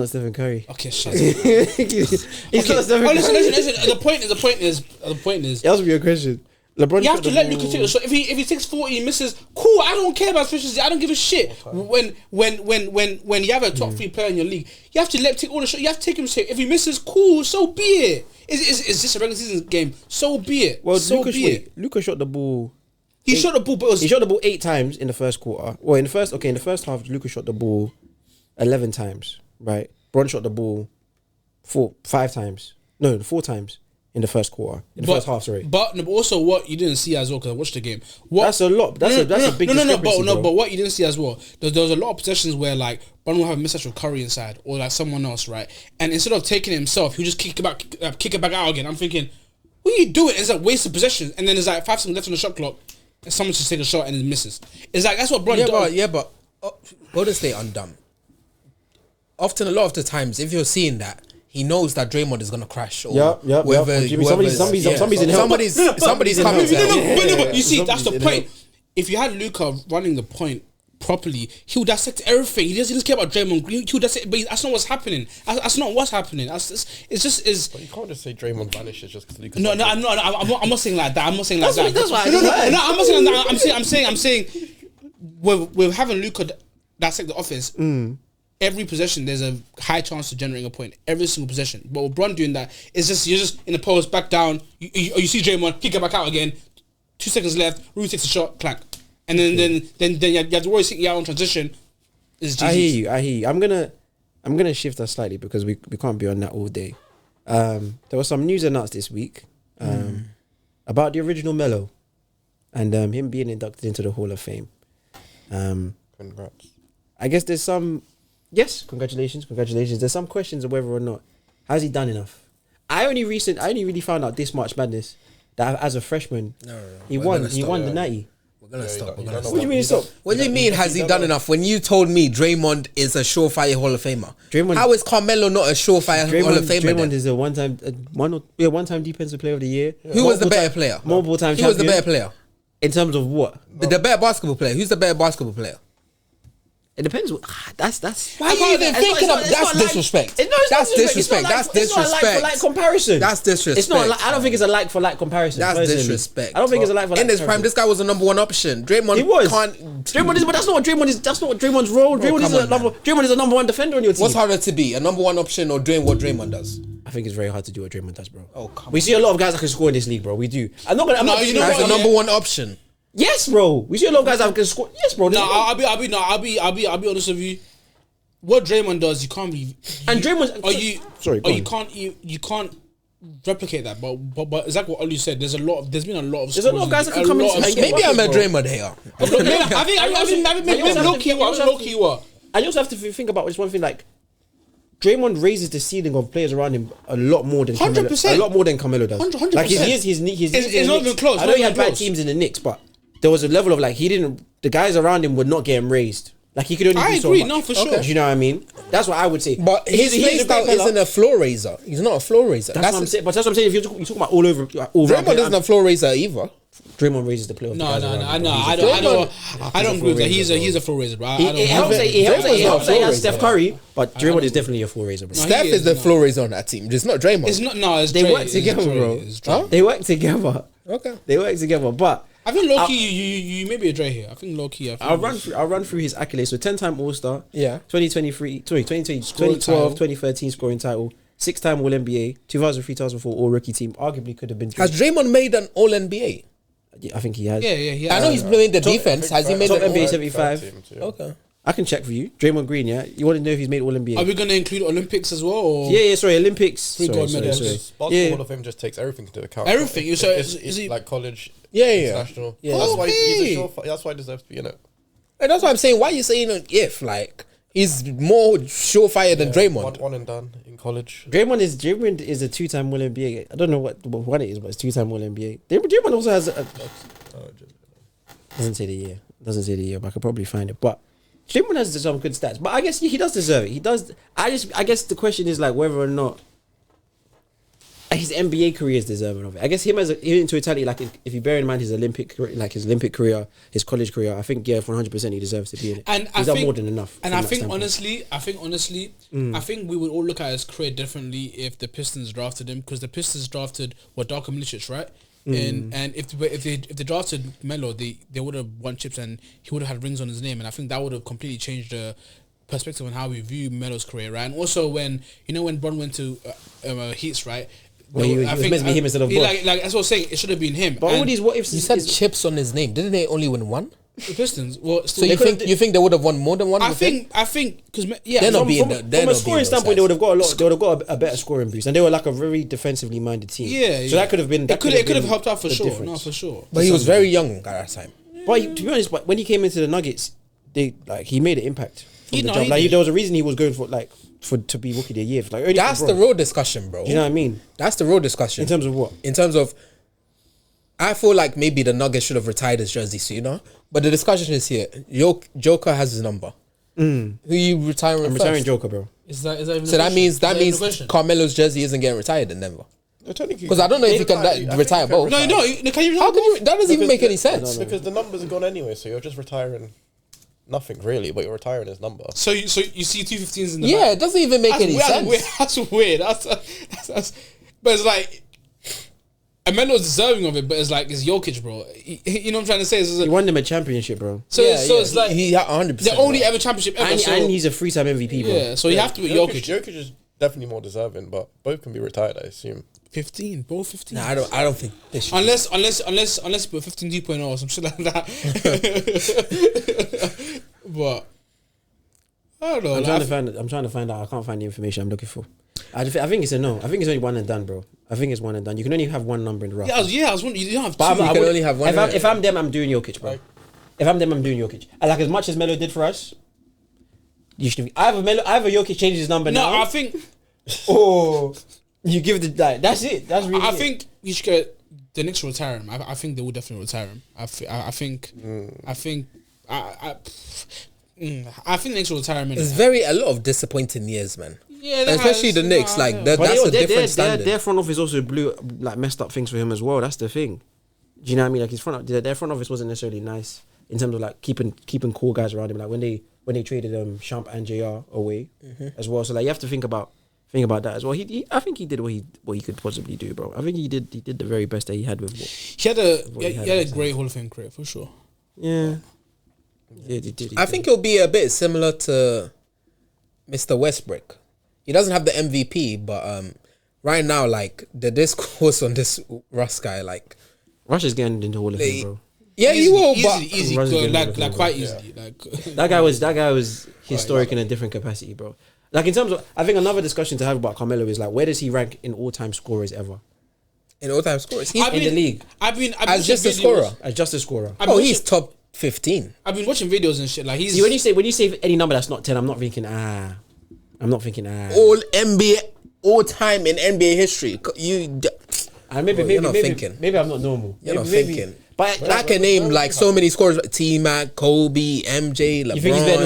Stephen Curry. Okay, shit. He's not Stephen Curry. Listen. The point is. It has to be a question. LeBron, you have to let Luka take the shot. If he takes 40 and misses, cool. I don't care about efficiency. I don't give a shit. When you have a top 3 player in your league, you have to let him take all the shot. You have to take him straight. If he misses, cool. So be it. Is this a regular season game? So be it. Well, so be it. Luka shot the ball. He shot the ball, but he shot the ball 8 times in the first quarter. Well, in the first half, Luka shot the ball 11 times. Right, Bron shot the ball 4 times. No, 4 times. In the first quarter, first half, sorry. But also, what you didn't see as well, because I watched the game. That's a lot. That's a big discrepancy. But what you didn't see as well, there was a lot of possessions where like Bron will have a mismatch with Curry inside or like someone else, right? And instead of taking it himself, he'll just kick it back out again. I'm thinking, what are you doing? It's like wasted possessions, and then there's like 5 seconds left on the shot clock, and someone just take a shot and it misses. It's like that's what Bron does. But Golden State undone. Often, a lot of the times, if you're seeing that, he knows that Draymond is gonna crash. Or Somebody's in help. Somebody's coming to help. But you see, that's the point. If you had Luka running the point properly, he would dissect everything. He doesn't care about Draymond Green. He would dissect, but that's not what's happening. That's not what's happening. But you can't just say Draymond vanishes just because Luka. No, I'm not saying like that. I'm not saying like that. That's why. No, I'm not saying like that. I'm saying, we're having Luka dissect the offense. Every possession, there's a high chance of generating a point. Every single possession. But with LeBron doing that, it's just you're just in the post, back down. You see Draymond, kick it back out again. 2 seconds left. Rui takes a shot, clank, and then you have to worry sitting out on transition. I hear you. I'm gonna shift us slightly because we can't be on that all day. There was some news announced this week about the original Melo and him being inducted into the Hall of Fame. Congrats. I guess there's some. Yes, congratulations. There's some questions of whether or not has he done enough. I only really found out this March Madness that as a freshman, he won the 90. We're gonna stop. What do you mean stop? What do you mean has he done enough? When you told me Draymond is a surefire Hall of Famer, how is Carmelo not a surefire Hall of Famer? Draymond is a one-time defensive player of the year. Who was the better player? Multiple time champion. Who was the better player? In terms of what? The better basketball player. Who's the better basketball player? It depends. That's. Why are you even thinking of? That's disrespect. That's disrespect. That's disrespect. It's not a like for like comparison. That's disrespect. It's not. I don't think it's a like for like comparison. That's disrespect. I don't think it's a like for like. In his prime, this guy was the number one option. Draymond. He was. Draymond is, but that's not what Draymond is. That's not what Draymond's role. Draymond is a number one defender on your team. What's harder to be, a number one option or doing what Draymond does? I think it's very hard to do what Draymond does, bro. Oh, come on. We see a lot of guys that can score in this league, bro. We do. I'm not gonna. That's the number one option. Yes, bro. We see a lot of guys that can score. Yes, bro. I'll be honest with you. What Draymond does, you can't be. And Draymond, you can't replicate that. But exactly what Olu said. There's been a lot of guys that can come in. Maybe I'm a Draymond here. I think maybe low key. What? And you also have to think about this one thing, like Draymond raises the ceiling of players around him a lot more than 100%. A lot more than Carmelo does. 100%. Like he's not even close. I know he had bad teams in the Knicks, but there was a level of like the guys around him would not get him raised. Like he could only do so much. No, for sure. Do you know what I mean? That's what I would say. But his playstyle isn't a floor raiser. He's not a floor raiser. That's what I'm saying. But that's what I'm saying. If you're talking about all over, Draymond isn't a floor raiser either. Draymond raises the playoff. No. I don't agree with that. He's a floor raiser, bro. He helps say that's Steph Curry, but Draymond is definitely a floor raiser, bro. Steph is the floor raiser on that team. It's not Draymond. It's not. No, they work together, bro. They work together. Okay. They work together, but. I think low key, you may be a Dre here. I think low key. I'll run through his accolades. So 10-time All-Star. Yeah. 2012, 2013 scoring title. 6-time All-NBA. 2003-2004 All-Rookie team. Arguably could have been. Has Draymond made an All-NBA? Yeah, I think he has. Yeah. I know he's playing the defense. Has he made top an NBA 75? Okay. I can check for you. Draymond Green, yeah? You want to know if he's made All-NBA? Are we going to include Olympics as well? Or? Yeah, sorry, Olympics. Three gold medals. Basketball Hall of Fame just takes everything into account. Everything. It's like college, international. Yeah. That's why he deserves to be in it. And that's what I'm saying. Why are you saying if? Like, he's more surefire than Draymond. One and done in college. Draymond is a 2-time All-NBA. I don't know what one it is, but it's 2-time All-NBA. Draymond also has a... Doesn't say the year, but I could probably find it. But Draymond has some good stats. But I guess he does deserve it. He does. I guess the question is like whether or not his NBA career is deserving of it. I guess him in totality, like if you bear in mind his Olympic career, his college career, I think 100% he deserves to be in it. And he's done more than enough. And I think honestly, I think we would all look at his career differently if the Pistons drafted him, because the Pistons drafted Darko Milicic, right? And if they drafted Melo, they would have won chips and he would have had rings on his name, and I think that would have completely changed the perspective on how we view Melo's career, right? And also when Bron went to Heats, right? Well, it was meant to be him instead of Bosh. Like that's what I'm saying. It should have been him. But all these what ifs. You said chips on his name. Didn't they only win one? The Pistons. Well, so you think they would have won more than one? I think because from a scoring standpoint, they would have got a lot. They would have got a better scoring boost, and they were like a very defensively minded team. Yeah, so that could have been. It could have helped out for sure. Difference. No, for sure. But he was very young at that time. But to be honest, when he came into the Nuggets, he made an impact. There was a reason he was going to be Rookie of the Year. Like that's the real discussion, bro. Do you know what I mean? That's the real discussion. In terms of what? In terms of, I feel like maybe the Nuggets should have retired his jersey sooner. But the discussion is here. Joker has his number. Who you retiring? I'm retiring Joker, bro. Is that even so that means Carmelo's jersey isn't getting retired in Denver. Because I don't know if you can retire both. No, can you? How can you? That doesn't even make any sense. Because the numbers are gone anyway, so you're just retiring nothing really, but you're retiring his number. So you see 215s in the back. It doesn't even make any sense. That's weird. That's but it's like Melo's deserving of it, but it's like it's Jokic, bro. You know what I'm trying to say? He won them a championship, bro. So it's like he had 100%. The only ever championship ever, and he's a 3-time MVP, bro. Yeah, so you have to be Jokic. Jokic is definitely more deserving, but both can be retired, I assume. 15, both 15. Nah, I don't think they should. Unless put 15 2.0 or some shit like that. But I don't know. I'm trying to find out. I can't find the information I'm looking for. I think it's a no. I think it's only one and done, bro. I think it's one and done. You can only have one number in the rough. Yeah, I was wondering. You don't have two. You can only have one. If I'm them, I'm doing Jokic, bro. If I'm them, I'm doing Jokic. And like as much as Melo did for us, you should be. Either Jokic changes his number now. No, I think. Oh, you give the that's it. That's really. I think you should get the Knicks will retire him. I think they will definitely retire him. I think the Knicks will retire him. It's a lot of disappointing years, man. Yeah, especially the Knicks. Like that's a different standard. Their front office also blew like messed up things for him as well. That's the thing. Do you know what I mean? Like their front office wasn't necessarily nice in terms of like keeping cool guys around him. Like when they traded Champ and JR away as well. So like you have to think about that as well. I think he did what he could possibly do, bro. I think he did the very best that he had with. He had a great Hall of Fame career for sure. Yeah. Yeah, he did. I think it'll be a bit similar to Mr. Westbrook. He doesn't have the MVP, but right now, like the discourse on this Russ guy, like Russ is getting into Hall of Fame, bro. Yeah, he will, easy, like quite easily. Yeah. Like that guy was historic in a different capacity, bro. Like in terms of, I think another discussion to have about Carmelo is like, where does he rank in all-time scorers ever? In all-time scorers, in the league. I've been as just a scorer. As just a scorer. He's top 15. I've been watching videos and shit. Like he's when you say any number that's not 10, I'm not thinking all NBA, all time in NBA history. Maybe I'm not normal. You're not thinking. But I can name like so many scorers: T-Mac, Kobe, MJ, LeBron.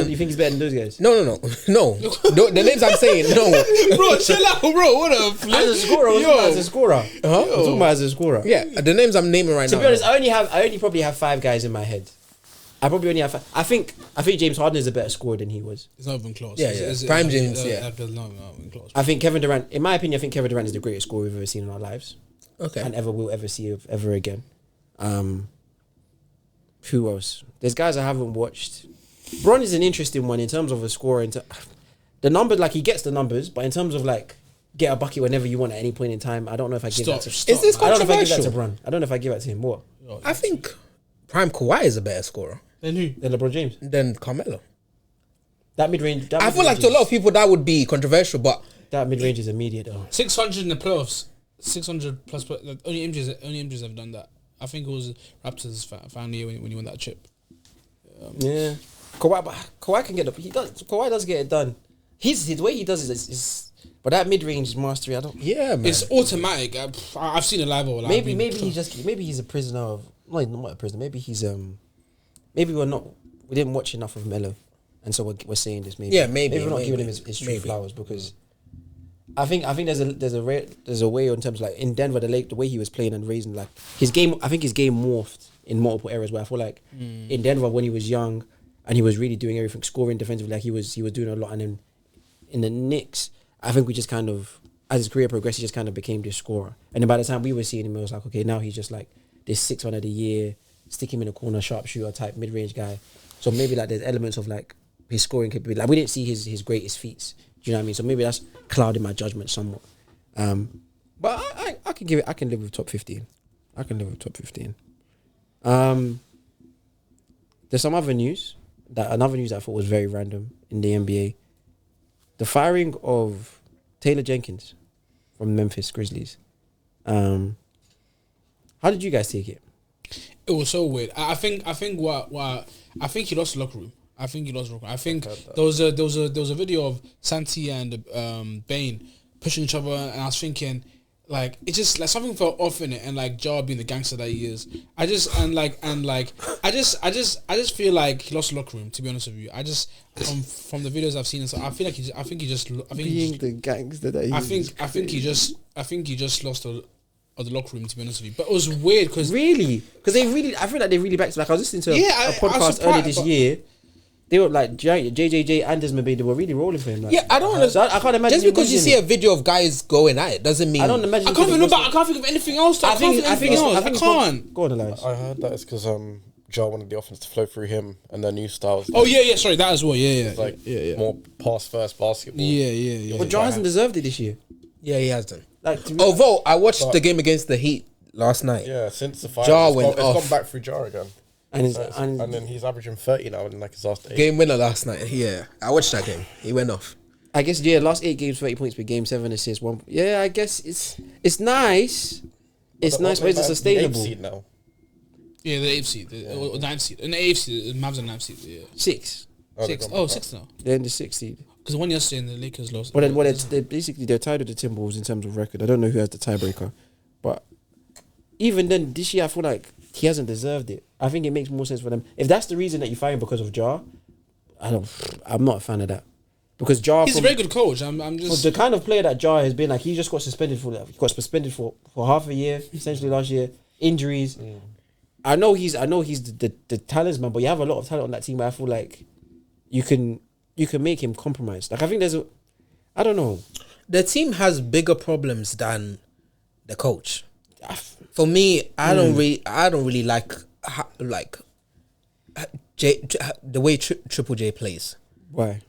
You think he's better than those guys? No. The names I'm saying, no. Bro, chill out, bro. What a flip. As a scorer. I'm talking about as a scorer. Yeah, the names I'm naming right now. To be honest, I only probably have 5 guys in my head. I probably only have 5. I think James Harden is a better scorer than he was. It's not even close. Yeah. Prime James, yeah. Not even close. I think Kevin Durant, in my opinion, Kevin Durant is the greatest scorer we've ever seen in our lives. Okay. And will ever see ever again. Who else? There's guys I haven't watched. Bron is an interesting one in terms of a scorer. The number, like he gets the numbers, but in terms of like get a bucket whenever you want at any point in time, I don't know if I give that to. Is this controversial? I don't know if I give that to Bron. I don't know if I give that to him. What? I think Prime Kawhi is a better scorer than who? Than LeBron James. Than Carmelo. That mid-range. I feel like to a lot of people that would be controversial, but that mid-range is immediate though. 600 in the playoffs. 600 plus. Only MJs have done that. I think it was Raptors final year when he won that chip. Yeah, Kawhi can get Kawhi does get it done. The way he does it is but that mid range mastery. I don't. Yeah, man. It's automatic. I've seen it live. Maybe he's a prisoner of not a prisoner. Maybe he's maybe we didn't watch enough of Melo, and so we're saying this. Maybe maybe we're not giving him his true flowers because. I think there's a way in terms of like in Denver the way he was playing and raising like his game. I think his game morphed in multiple areas where I feel like in Denver when he was young and he was really doing everything, scoring defensively, like he was doing a lot. And then in the Knicks, I think we just kind of as his career progressed, he just kind of became this scorer. And then by the time we were seeing him, it was like okay, now he's just like this 6th man of the year, stick him in a corner, sharpshooter type mid range guy. So maybe like there's elements of like his scoring capability. Like we didn't see his greatest feats. Do you know what I mean? So maybe that's clouding my judgment somewhat. But I can give it. I can live with top 15. I can live with top 15. There's some other news. Another news that I thought was very random in the NBA. The firing of Taylor Jenkins from Memphis Grizzlies. How did you guys take it? It was so weird. I think he lost the locker room. I think there was a video of Santi and Bane pushing each other, and I was thinking, Like it's just like something felt off in it, and like Ja being the gangster that he is, I just feel like he lost the locker room. To be honest with you, I just from the videos I've seen, and so I think he just the gangster that he is. I think he just lost the locker room. To be honest with you, but it was weird because I feel like they really backed. Like I was listening to a podcast earlier this year. They were like JJJ and Desmond Bain. They were really rolling for him. Like, I don't understand. I can't imagine. Just because you see a video of guys going at it doesn't mean I don't imagine. I can't think of anything else. I can't. Go on, Elias. I heard that it's because Ja wanted the offense to flow through him and their new styles. Oh yeah. Sorry, that as well. Yeah. More pass first basketball. Yeah. But Ja hasn't deserved it this year. Yeah, he has done. Like, although I watched the game against the Heat last night. Yeah, since the fight, Ja it's off. gone back through Ja again. And then he's averaging 30 now in like his last 8. Game winner last night. Yeah, I watched that game. He went off. I guess last 8 games, 30 points per game, 7 assists, 1. Yeah, I guess it's nice. It's nice, but it's sustainable. The 8th seed now. Yeah, the 8th seed, the 9th seed. In the 8th seed, the Mavs are 9th seed. Yeah, 6. 6. Oh, 6 now. They're in the 6th seed. Because the one yesterday and the Lakers lost. Well, they're tied with the Timberwolves in terms of record. I don't know who has the tiebreaker, but even then, this year I feel like he hasn't deserved it. I think it makes more sense for them. If that's the reason that you fire him because of Ja, I'm not a fan of that. Because Ja, he's a very good coach. I'm just the kind of player that Ja has been. Like he just got suspended for half a year, essentially last year. Injuries. I know he's the talisman, but you have a lot of talent on that team. But I feel like you can make him compromised. Like I think I don't know. The team has bigger problems than the coach. For me, I don't really like the way Triple J plays. Why?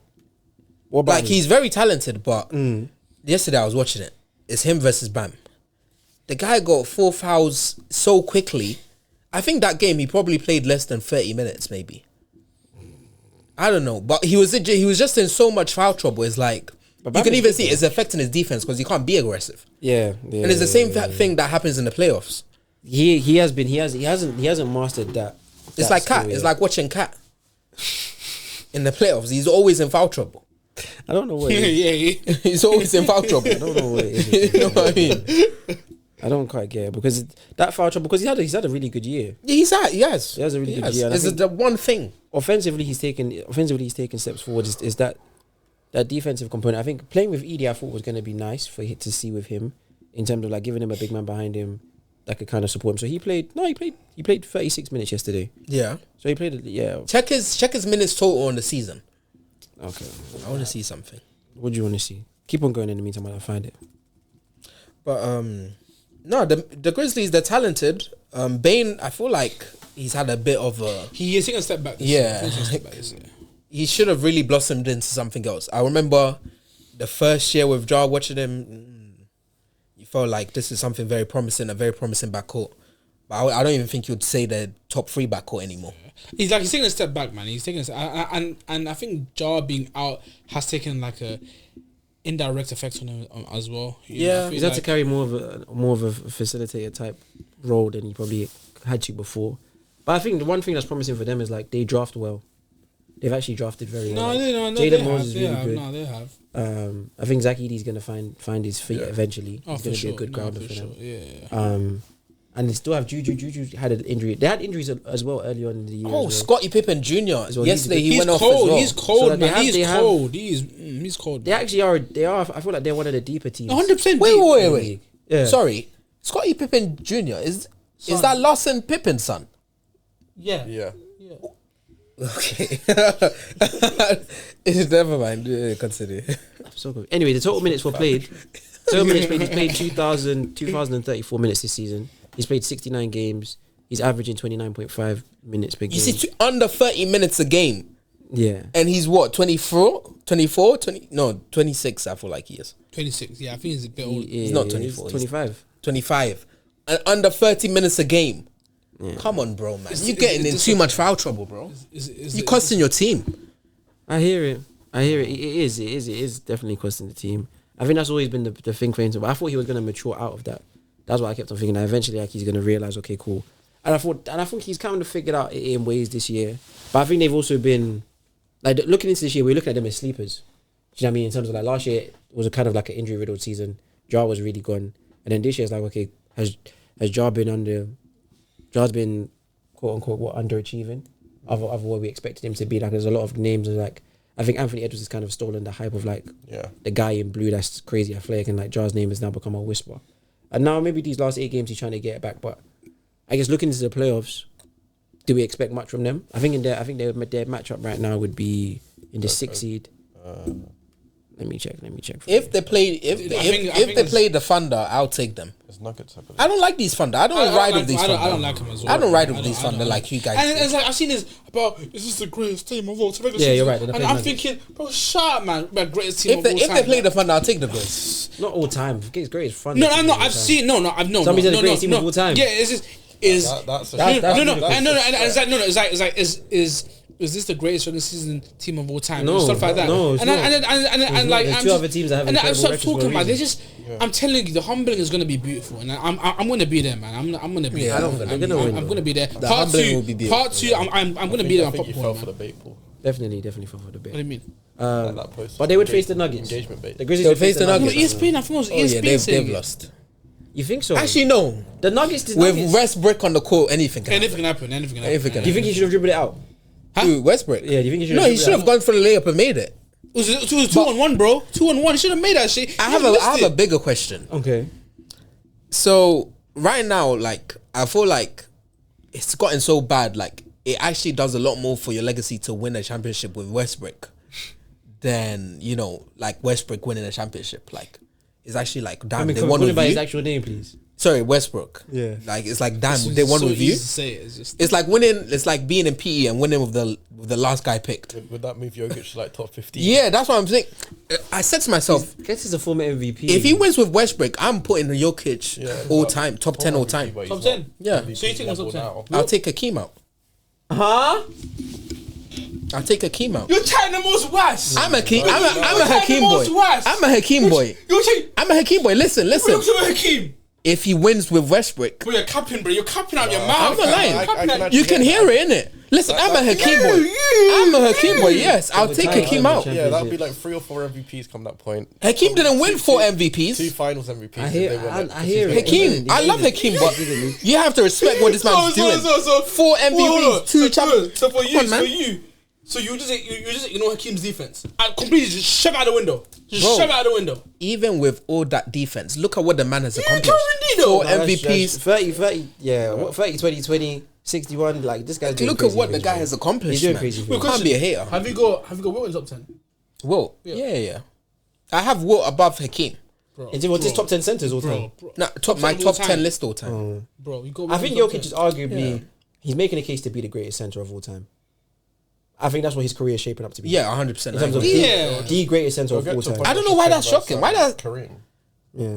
What about he's very talented, but yesterday I was watching it. It's him versus Bam. The guy got 4 fouls so quickly. I think that game he probably played less than 30 minutes, maybe. I don't know, but he was just in so much foul trouble. It's like you can even see it's affecting his defense because he can't be aggressive. Yeah, and it's the same thing that happens in the playoffs. He hasn't mastered that. It's like Cat. It's like watching Cat in the playoffs. He's always in foul trouble. I don't know what it is. Yeah. He's always in foul trouble. I don't know what it is. You know what I mean? I don't quite get it because that foul trouble because he's had a really good year. He has a really good year. It's the one thing. Offensively, he's taken steps forward. Is that defensive component? I think playing with Edie, I thought was going to be nice to see with him in terms of like giving him a big man behind him that could kind of support him. So he played 36 minutes yesterday. Yeah. So he played. Yeah. Check his minutes total on the season. Okay. I want to see something. What do you want to see? Keep on going in the meantime while I find it. But no, the Grizzlies, they're talented. Bane, I feel like he's had a bit of a... He is taking a step back. He should have really blossomed into something else. I remember the first year with Ja watching him, you felt like this is something very promising, a very promising backcourt. But I don't even think you'd say the top 3 backcourt anymore. He's taking a step back, man. He's taking and I think Ja being out has taken like a indirect effect on him as well. He's had to carry more of a facilitator type role than he probably had to before. But I think the one thing that's promising for them is like they draft well. They've actually drafted very well. Jalen Moses is really good. No, they have. I think Zach Edey's gonna find his feet eventually. He's gonna be a good grounder for them. Yeah. And they still have Juju. Juju had an injury. They had injuries as well early on in the year. Oh, Scottie Pippen Jr. Yesterday he went off cold. as well. He's cold, man. He's cold. They actually are. They are. I feel like they're one of the deeper teams. 100%. Wait. Yeah. Sorry, Scottie Pippen Jr. is that Larson Pippen's son? Yeah. Okay. Never mind. Consider. So good. Anyway, the total minutes were played. Total minutes played. He's played 2,034 minutes this season. He's played 69 games. He's averaging 29.5 minutes per game. You see, under 30 minutes a game. Yeah. And he's what, 24? 26, I feel like he is. 26, yeah, I think he's a bit old. He's not 24. He's 25. 25. And under 30 minutes a game. Yeah. Come on, bro, man. You're getting in too much foul trouble, bro. You're costing your team. I hear it. It is definitely costing the team. I think that's always been the thing for him. But I thought he was going to mature out of that. That's what I kept on thinking. That eventually, like, he's going to realize, okay, cool. And I think he's kind of figured out it in ways this year. But I think they've also been like looking into this year. We're looking at them as sleepers. Do you know what I mean? In terms of like last year, it was a kind of like an injury riddled season. Ja was really gone. And then this year it's like, okay, has Jar been quote unquote underachieving of what we expected him to be? Like, there's a lot of names, like I think Anthony Edwards has kind of stolen the hype of like the guy in blue that's crazy athletic, and like Jar's name has now become a whisper. And now maybe these last 8 games he's trying to get it back, but I guess looking into the playoffs, do we expect much from them? I think their matchup right now would be in the 6th seed. Let me check. If they play the Thunder, I'll take them. It's Nuggets, I believe. I don't like these Thunder. I don't ride with these Thunder. I don't like them as well. I don't ride with these Thunder like you guys. And it's like I've seen this about, is this the greatest team of all time? Yeah, you're right. And I'm thinking, bro, shut up, man. The greatest team of all time. If they play the Thunder, I'll take the Grizz. Not all time. It's great. It's fun. No, I've seen. Somebody said the greatest team of all time. Yeah, it's is this the greatest regular season team of all time? No, stuff like that. No, it's not. And like, there's two other teams that have and I'm incredible stop talking about. records They just. I'm telling you, the humbling is going to be beautiful, and I'm going to be there, man. I'm going to be there. I'm going to be there. Part two. I'm going to be there. I think you fell for the bait, Paul. Definitely fell for the bait. What do you mean? But they would face the Nuggets. Engagement bait. The Grizzlies would face the Nuggets. ESPN, I think it was ESPN. They've lost. You think so? Actually, no. The Nuggets. With Westbrook on the court, anything can happen. happen. Do you think he should have dribbled it out? Huh? Who, Westbrook? Yeah, do you think he should? No, he should have gone for the layup and made it. It was 2-on-1, bro. 2-on-1. He should have made that shit. I have a bigger question. Okay. So right now, like, I feel like it's gotten so bad. Like, it actually does a lot more for your legacy to win a championship with Westbrook than, you know, like Westbrook winning a championship. Like, it's actually like, damn, they won with by you. his actual name, please. Sorry, Westbrook. Yeah. Like, it's like, damn, they won with you. It's like winning. It's like being in PE and winning with the last guy picked. Would that move Jokic to like top 15? Yeah, that's what I'm saying. I said to myself, Guess he's a former MVP. if he wins with Westbrook, I'm putting Jokic all time, top 10 all time. Top 10? Yeah. So you think it's top 10? I'll take Hakeem out. Huh? I'll take Hakeem out. You're chatting the most worse. I'm a Hakeem boy. I'm a Hakeem boy. I'm a Hakeem boy. Listen. Look to Hakeem. If he wins with Westbrook, bro, you're capping, bro. You're capping out your mouth. I'm not lying. You can hear it, innit? Listen, I'm a Hakeem boy. I'm a Hakeem boy. Yes, I'll take Hakeem out. Yeah, that would be like 3 or 4 MVPs come that point. Hakeem didn't win 4 MVPs. 2 finals MVPs. I hear it. Hakeem, I love Hakeem, but you have to respect what this man's doing. 4 MVPs, 2 champions. So for you, so you just ignore Hakeem's defense and completely just shove it out the window. Shove it out the window. Even with all that defense, look at what the man has accomplished. 4 MVPs, 30, yeah. What 30, 20, 20, 61? Like this guy's doing look at what the guy has accomplished. He's doing crazy. You can't be a hater. Have you got Wilt in top 10? Wilt, yeah. I have Wilt above Hakeem. Is it this top 10 centers all time? No, my top 10 list all time. Bro, you got. I think Jokic is arguably he's making a case to be the greatest center of all time. I think that's what his career is shaping up to be. Yeah, 100%. In terms of the greatest center of all time. I don't know why that's shocking. Why that? Kareem.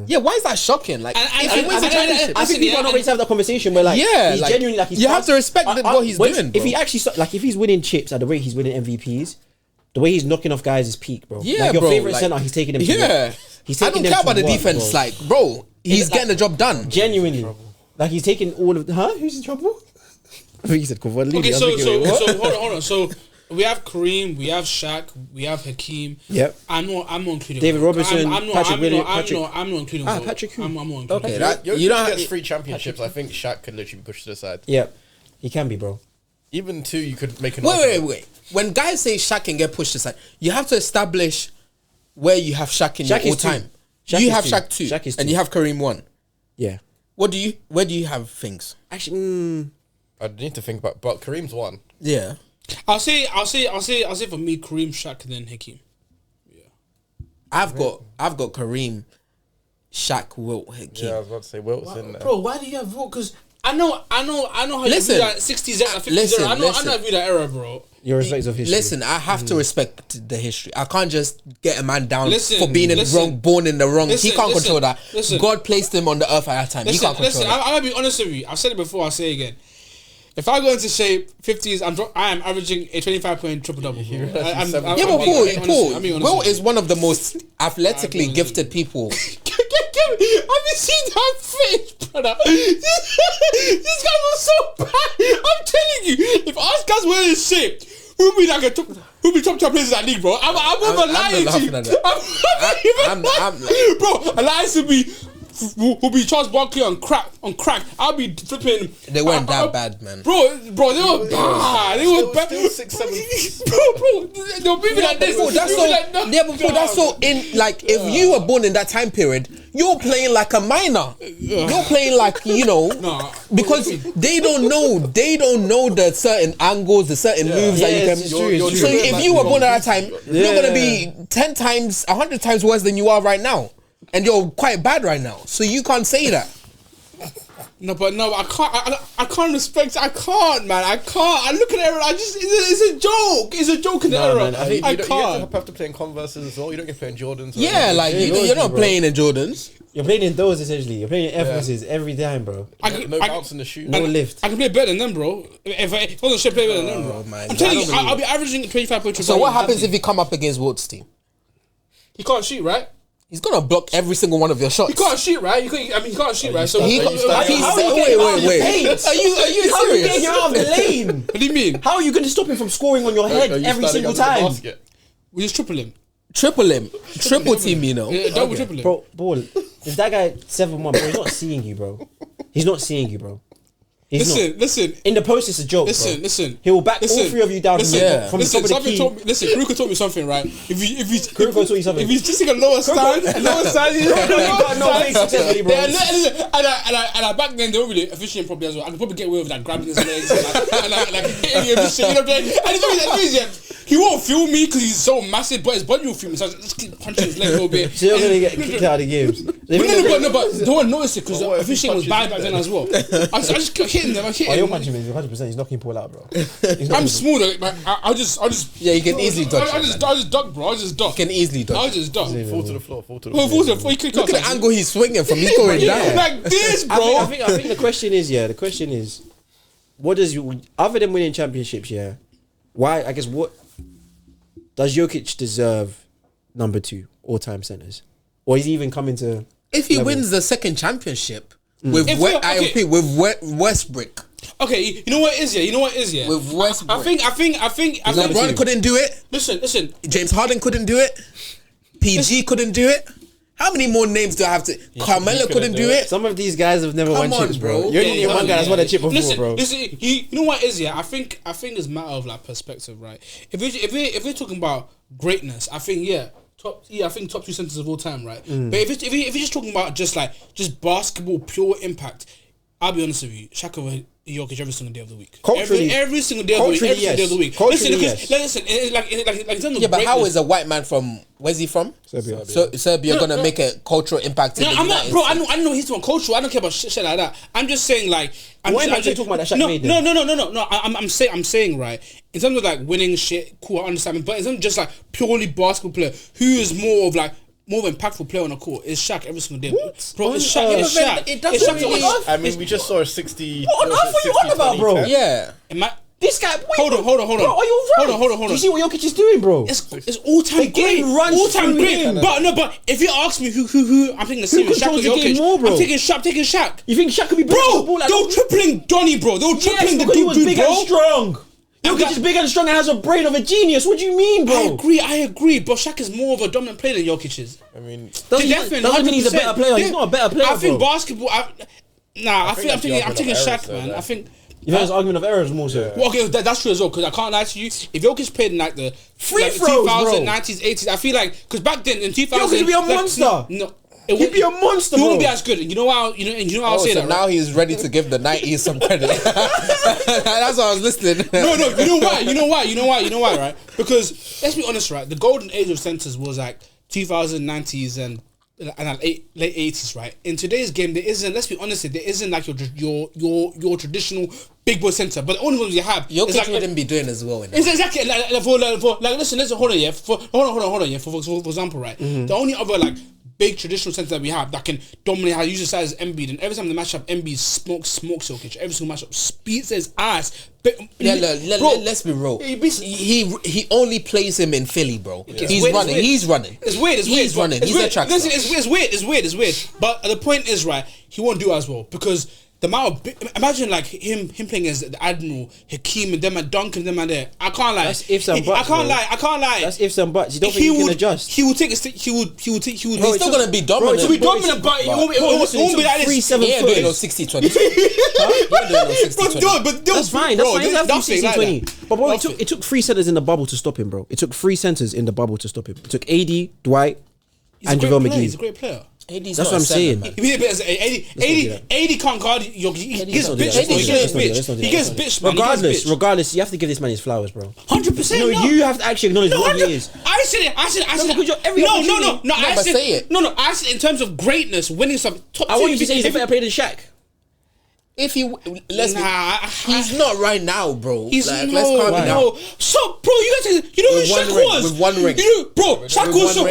Yeah, why is that shocking? Like, if he wins a championship, I think people are not ready to have that conversation where, like, he's like, genuinely like you have to respect what he's doing. If he actually, like, if he's winning chips at the rate he's winning MVPs, the way he's knocking off guys is peak, bro. Yeah, like your bro, favorite like, center, he's taking them. Yeah, he's I taking don't them care about the work, defense. Bro. Like, bro, he's getting the job done. Genuinely, like he's taking all of. Who's in trouble? I think he said Kavod. Okay, so hold on. So we have Kareem, we have Shaq, we have Hakeem. Yep. I'm not including David Robinson, Patrick Williams. I'm not including. Patrick. I'm not including. Okay, you don't get 3 championships. I think Shaq could literally be pushed to the side. Yep, he can be, bro. Even 2, you could make an. Wait. When guys say Shaq can get pushed aside, you have to establish where you have Shaq in your all time. You have Shaq 2, and you have Kareem 1. Yeah. Where do you have things? Actually, I need to think about, but Kareem's 1. Yeah. I'll say for me, Kareem, Shaq, then Hakeem. Yeah. I've got Kareem, Shaq, Wilt, Hakeem. Yeah, I was about to say Wilt's in there. Bro, why do you have Wilt? Because I know how Listen, you view that 60s, 50s. I know how you view that era, bro. your respect of history. Listen, I have to respect the history. I can't just get a man down for being born in the wrong. He can't control that. God placed him on the earth at that time. He can't control that. I'm gonna be honest with you. I've said it before. I'll say it again. If I go into shape, 50s, I am averaging a 25-point triple-double. Paul, Will is one of the most athletically gifted people. Have you seen that face, brother? This guy was so bad. I'm telling you, if us guys were in shape, who'd be top players in that league, bro? I'm not lying to you. Bro, Elias would be will be Charles Barkley on crack. I'll be flipping. They weren't that bad, man. Bro, they were bad. They were bad. Still 6, 7. Bro, they'll be like this. Bro, that's so. Yeah, but bro, that's so in. Like, if you were born in that time period, you're playing like a minor. You're playing like, you know, because they don't know the certain angles, the certain moves that you can. So if you were born at that time, you're gonna be 10 times, 100 times worse than you are right now, and you're quite bad right now. So you can't say that. No, I can't. I can't respect. I can't, man. I can't. I look at it. It's a joke. It's a joke in the era. Man, I can't. You have to play in Converses as well. You don't get to play in Jordans. Yeah, like you're not playing in Jordans. You're playing in those essentially. You're playing in Air Forces every time, bro. No bounce in the shoe. No lift. I can play better than them, bro. If I wasn't shit, play better than them, bro. Man, I'm telling you, I'll be averaging 25 points. So what happens if you come up against Walt's team? He can't shoot, right? He's gonna block every single one of your shots. He can't shoot, right? He can't shoot, right? So Wait. Are you How are you getting him out of the lane? What do you mean? How are you going to stop him from scoring on your head every single time? We just triple him. Triple team, you know. Yeah, double triple him. Bro, ball. If that guy 7-1, bro, he's not seeing you, bro. He's not seeing you, bro. Listen. In the post, it's a joke. Listen. He will back all three of you down from the top of the key. Karuka taught me something, right? Karuka taught you something. If he's just like a lower stand, and I back then they were really efficient probably as well. I could probably get away with like grabbing his legs and hitting him and shit, you know what I'm saying? And he won't feel me because he's so massive, but his body will feel me. So I just keep punching his leg a little bit. So you're gonna get kicked out of the games. But no one noticed it because the officiating was bad back then as well. I just kept hitting them. You're punching him 100%. He's knocking Paul out, bro. I'm small. Like, I just. Yeah, you can easily dodge. I just duck, bro. I just duck. You can easily dodge. I just duck. Fall to the floor. Look at the angle he's swinging from. He's going down like this, bro. I think the question is, what does you, other than winning championships, why? I guess what does Jokic deserve number 2 all-time centers, or is he even coming to? If he wins the second championship with Westbrook. Okay, you know what it is, With Westbrook. I think LeBron couldn't do it. Listen. James Harden couldn't do it. PG couldn't do it. How many more names do I have to? Carmelo couldn't do it. Some of these guys have never won chips, bro. You're only one guy that's won a chip before, bro. Listen, you know what it is, I think it's a matter of like perspective, right? If we're talking about greatness, I think top 2 centers of all time, right? But if you're just talking about just basketball pure impact, I'll be honest with you, Shaq over Jokic every single day of the week. Every single day of the week. Listen, like in terms of but how is a white man from? Where's he from? Serbia. So Serbia gonna make a cultural impact in the United States? Bro. I know he's from cultural. I don't care about shit like that. I'm just saying like. I'm talking about that Shaq made. No. I'm saying right. In terms of like winning shit, cool, I understand. But in terms of just like purely basketball player, who is more impactful player on the court is Shaq every single day. What? Bro, it's Shaq. It's Shaq. It doesn't really. I mean, we just saw a 60. What on earth are you on about, bro? Yeah. This guy. Hold on. Bro, are you right? Hold on. Do you see what Jokic is doing, bro? It's all time great. All time great. But if you ask me who I'm taking a serious Shaq or Jokic, I'm taking Shaq. You think Shaq could be better? Bro, they were tripling Donny, bro. They were tripling the dude, he was big bro. and strong. Jokic is big and strong and has a brain of a genius. What do you mean, bro? I agree. But Shaq is more of a dominant player than Jokic is. I mean, doesn't mean he's a better player. He's not a better player, I think bro. basketball. I'm taking Shaq, man. I think. You think it's argument of errors more so? Well, okay, that's true as well. Because I can't lie to you. If Jokic played in like the free throws, 2000s, 90s, 80s, I feel like because back then in 2000, Jokic would be a monster. No. He'd be a monster, He bro. won't be as good. You know how? I'll say that. Now he's ready to give the 90s some credit. That's why I was listening. No. You know why? Right? Because let's be honest, right? The golden age of centers was like 2090s and late 80s, right? In today's game, there isn't. Let's be honest, there isn't like your traditional big boy center. But the only ones you have, Jokic wouldn't be doing as well. It's exactly like listen. Hold on, yeah. Hold on, yeah. For example, right? The only other like big traditional center that we have that can dominate how usual size is Embiid, and every time they match up, Embiid smokes Jokic. Every single matchup speeds his ass. Let's be real. He only plays him in Philly, bro. He's running. It's weird. He's running. He's a track. Listen, it's weird. But the point is, right, he won't do as well because the amount of imagine like him playing as the Admiral, Hakeem, and them and Duncan, them and there. I can't lie. That's ifs and buts. I can't lie. That's ifs and buts. You don't think he can adjust? He would take. He would. He's still gonna be dominant. Bro, to be dominant, but it won't be like this. 3-7 he ain't doing no 60-20. That's fine. That's 60-20. But bro, it took 3 centers in the bubble to stop him, bro. It took 3 centers in the bubble to stop him. It took AD, Dwight, and JaVale McGee. He's a great player. AD's that's what I'm saying. AD can't guard. He gets bitch. Regardless, you have to give this man his flowers, bro. 100%. No, you have to actually acknowledge what he is. I said it. I said in terms of greatness, winning some top. I want you to say he's a better player than Shaq. If he he's not right now, bro. He's like, let's calm it down. So, bro, you guys, you know who Shaq was with 1 ring. Bro, Shaq was so.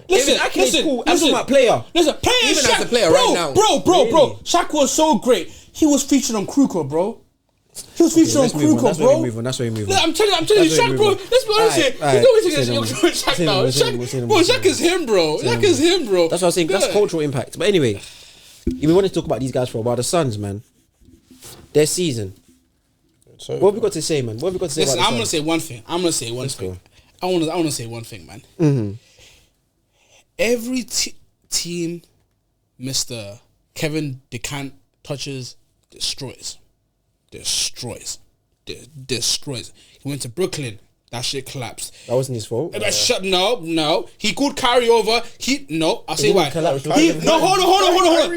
Listen. Cool. I'm talking about player. Listen, player. Even Shaq, as a player, bro, right now, bro. Shaq was so great. He was featured on Kruger, bro. He was featured on Kruger, bro. That's where you move on. I'm telling you, Shaq, bro. Let's be honest here. He's always against Shaq now. Shaq is him, bro. Shaq is him, bro. That's what I'm saying. That's cultural impact. But anyway, we want to talk about these guys for a while. The Suns, man. Their season. So, what have we got to say, man? What have we got to say? Listen, I'm gonna say one thing. I want to say one thing, man. Mm-hmm. Every team, Mr. Kevin DeCant touches, destroys. He went to Brooklyn. That shit collapsed. That wasn't his fault. No. He could carry over. I'll say why. Hold on.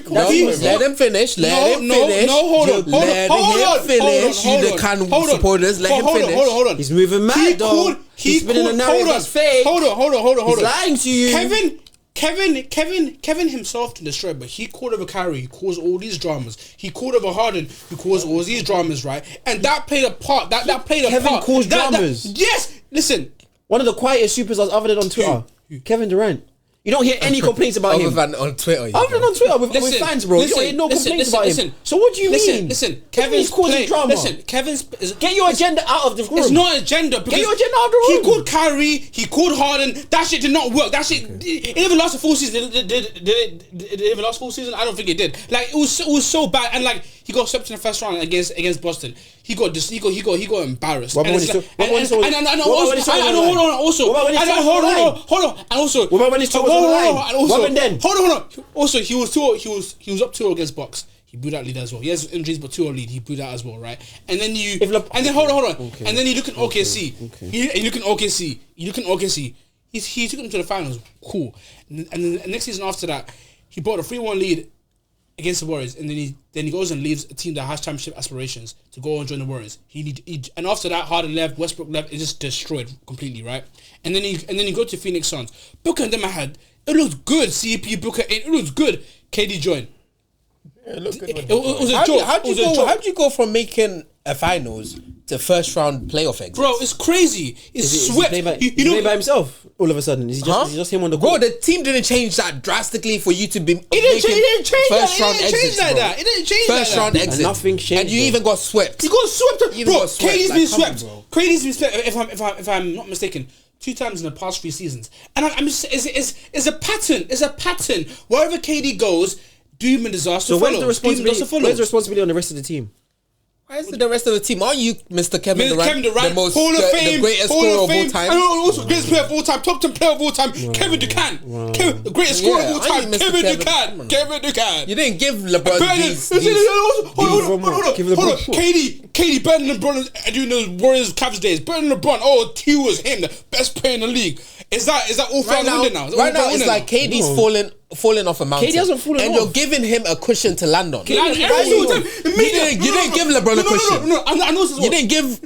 Let him finish. Let him finish. You the can supporters. Let him finish. Hold on. He's moving mad, though. He's spinning the narrative that's fake. Hold on. He's lying to you. Kevin himself to destroy, but he called over Kyrie, he caused all these dramas. He called over Harden, he caused all these dramas, right? And that played a part. That played a part. Kevin caused dramas. Yes, listen. One of the quietest superstars other than on Twitter. Kevin Durant. You don't hear any complaints about him. Other than on Twitter. Other than on Twitter with fans, bro. You don't hear no complaints about him. So what do you mean? Listen. Kevin's causing drama. Get your agenda out of the room. It's not an agenda. Get your agenda out of the room. He called Kyrie. He called Harden. That shit did not work. That shit. It even lasted full season. Did it even last full season? I don't think it did. Like it was so bad. And like he got swept in the first round against Boston. He got embarrassed. Hold on. Also, he was up 2 against Bucks. He blew that lead as well. He has injuries, but 2-0 lead. He blew that as well, right? And then hold on. Okay. And then you look at OKC. You look at OKC. He took them to the finals. Cool. And then the next season after that, he brought a 3-1 lead against the Warriors, and then he goes and leaves a team that has championship aspirations to go and join the Warriors. And after that, Harden left, Westbrook left. It just destroyed completely, right? And then he go to Phoenix Suns. Booker and them it looked good. CP Booker, it looked good. KD joined. Yeah, it looked good. It was a joke. How did you go from making a finals to first round playoff exit? Bro, it's crazy. It's swept. He played by himself all of a sudden. Is he just him on the court? Bro, the team didn't change that drastically for you to be It didn't change first round exits, like bro. that. It didn't change first round exit. And nothing changed. And you even got swept. You got swept. Bro, KD's been swept. KD's been swept. If I'm not mistaken, 2 times in the past 3 seasons. And I'm just it's a pattern. It's a pattern. Wherever KD goes, doom and disaster. So where's the responsibility on the rest of the team? Why is the rest of the team? Are you Mr. Kevin Durant, the most Hall of Fame, the greatest scorer of all time? And also greatest player of all time, top 10 player of all time, Kevin DeCant. The greatest scorer of all time, Kevin DeCant. You didn't give LeBron Hold on. KD better than LeBron during the Warriors Cavs days. Better than LeBron. Oh, he was him, the best player in the league. Is that all fair now? Right now, it's like KD's falling off a mountain. KD hasn't fallen off. And you're giving him a cushion to land on. You didn't give LeBron a cushion. No, I know this as well. You didn't give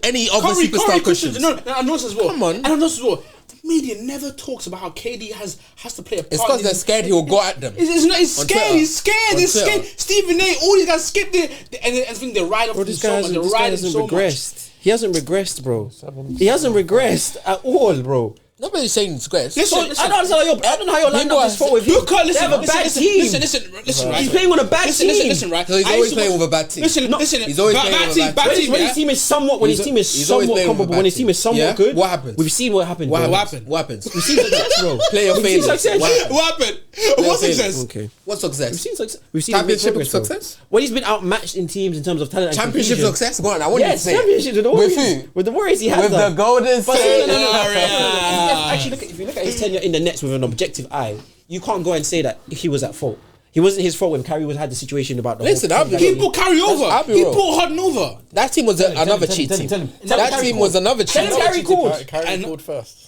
any other superstar cushions. No, I know this as well. Come on. And I know this as well. The media never talks about how KD has to play a part. It's because they're scared he will go at them. He's scared. He's scared. Stephen A. All these guys skipped it. And I think they ride off this guy hasn't regressed. He hasn't regressed, bro. He hasn't regressed at all, bro. Nobody's saying squares. Listen, I don't know how you're lining up this fault with you. Luka, listen, right? He's playing on a bad team. Listen, right? So he's always playing with a bad team. Listen. He's always playing with a bad team. When his team is somewhat comparable, when his team is somewhat good, what happens? We've seen what happened. What happens? We've seen success, bro. Player failures. What happened? What success? Okay. What success? We've seen success. We've seen Championship success. When he's been outmatched in teams in terms of talent. Championship success. Go on. I want you to say. Championships with the Warriors. With the Warriors, he has with the Golden State. Actually, if you look at his tenure in the Nets with an objective eye, you can't go and say that he was at fault. He wasn't his fault when Kyrie had the situation about the. Listen, he brought Kyrie over. He brought Harden over. That team was another cheat team. That team was another cheat team. Kyrie called. Kyrie called first.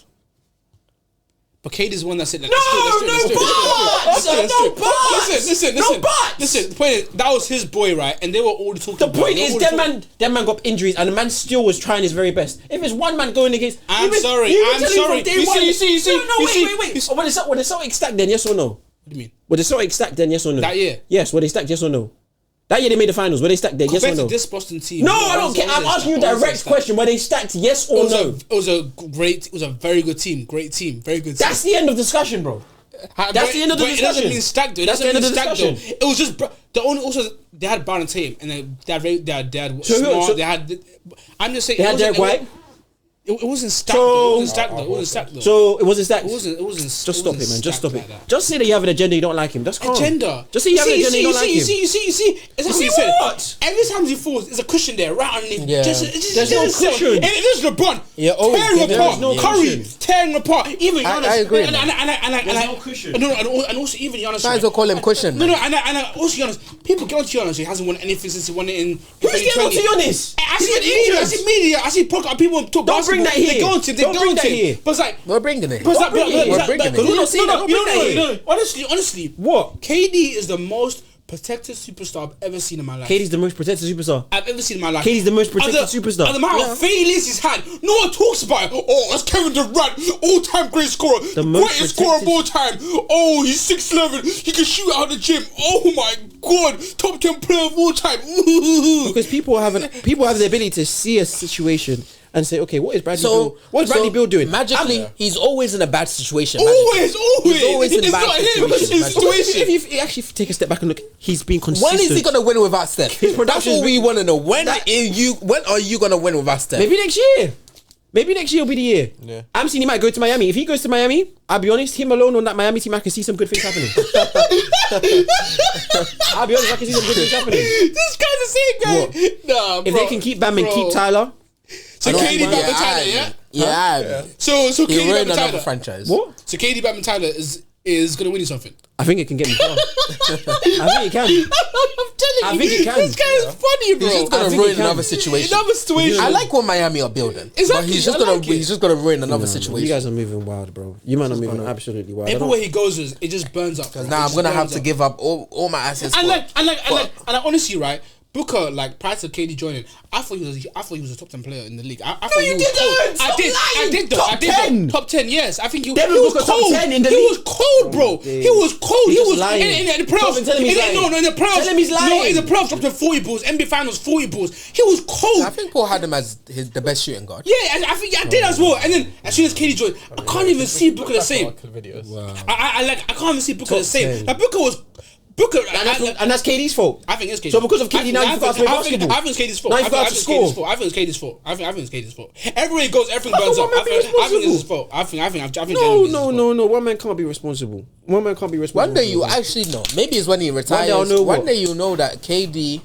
But KD's the one that said that. Listen. The point is, that was his boy, right? And they were all talking. The point is, that man got injuries, and the man still was trying his very best. If it's one man going against, I'm sorry. You see. Wait. When the Celtics stacked, then yes or no? What do you mean? Were the Celtics stacked then? Yes or no? That year? Yes. Were they stacked? Yes or no? That year they made the finals. Were they stacked there? Yes or no? This Boston team. No, I don't care. I'm asking you a direct question. Were they stacked? Yes or no? It was a very good team. Great team. Very good team. That's the end of discussion, bro. That's the end of the discussion. It doesn't mean stacked though. That's the end of the discussion. It was just the only they had Brown and Tatum, and they had smart. They had. I'm just saying. They had Derek White. It wasn't stacked. It wasn't stacked though. So it wasn't stacked. It wasn't. Just stop it, man. Just stop it. Just say that you have an agenda. You don't like him. That's calm. Agenda. Just say you have an agenda. You don't like him. You see. See what? Every time he falls, there's a cushion there, right underneath. Yeah. There's no cushion. And it is LeBron. Yeah. Tearing apart. Curry tearing apart. Even Giannis. I agree. And no cushion. No, and also even Giannis. Guys will call him cushion. No, and also Giannis. People get on to Giannis. He hasn't won anything since he won it in. Who's getting on to Giannis? I see media. I see people talk. Don't bring that here. Don't bring that here. But it's like we're bringing it. We're bringing it. Honestly, what? KD is the most protected superstar I've ever seen in my life. KD's the most protected superstar I've ever seen in my life. KD's the most protected superstar. And the amount of failures he's had, no one talks about it. Oh, that's Kevin Durant, all-time great scorer, greatest scorer of all time. Oh, he's 6'11", he can shoot out of the gym. Oh my god, top 10 player of all time. Because people have the ability to see a situation and say, okay, what is Bradley Beal doing? Magically, he's always in a bad situation. Always. He's always in a bad situation. If you actually take a step back and look, he's been consistent. When is he gonna win without Steph? That's what we want to know. When are you gonna win without Steph? Maybe next year. Maybe next year will be the year. Yeah. I'm seeing he might go to Miami. If he goes to Miami, I'll be honest, him alone on that Miami team, I can see some good things happening. I'll be honest, I can see some good things happening. This guy's the same guy. What? Nah, if they can keep Bam and keep Tyler. So KD, Batman, Tyler, yeah? Yeah. So KD, Batman, Tyler. Franchise. What? So KD, Batman, Tyler is going to win you something. I think it can get me far. I think it can. I'm telling you. I think it can. This guy is funny, bro. He's just going to ruin another situation. I like what Miami are building. Exactly. But he's just going to ruin another situation. You guys are moving wild, bro. You man are moving absolutely wild. Everywhere he goes, it just burns up. Now I'm going to have to give up all my assets. And honestly, right? Booker, like prior to KD joining, I thought he was a top 10 player in the league. I thought he was cold. I did though. Top 10, yes. I think he was cold. Top 10 in the league. He was cold, bro. He was cold. He was lying. In the playoffs. In the playoffs. Tell him he's lying. No, in the playoffs, dropped him 40 balls. NBA Finals 40 balls. He was cold. I think Paul had him as the best shooting guard. Yeah, I think I did as well. And then as soon as KD joined, I can't even see Booker the same. Wow. I can't even see Booker the same. Like Booker, and that's KD's fault. I think it's KD's fault. So because of KD, now you got to play basketball. I think it's KD's fault. Now you got to score. I think it's KD's fault. I think it's KD's fault. Everywhere he goes, everything burns up. I think it's his fault. I think. No. One man can't be responsible. One day you actually know. Maybe it's when he retires. One day you know that KD,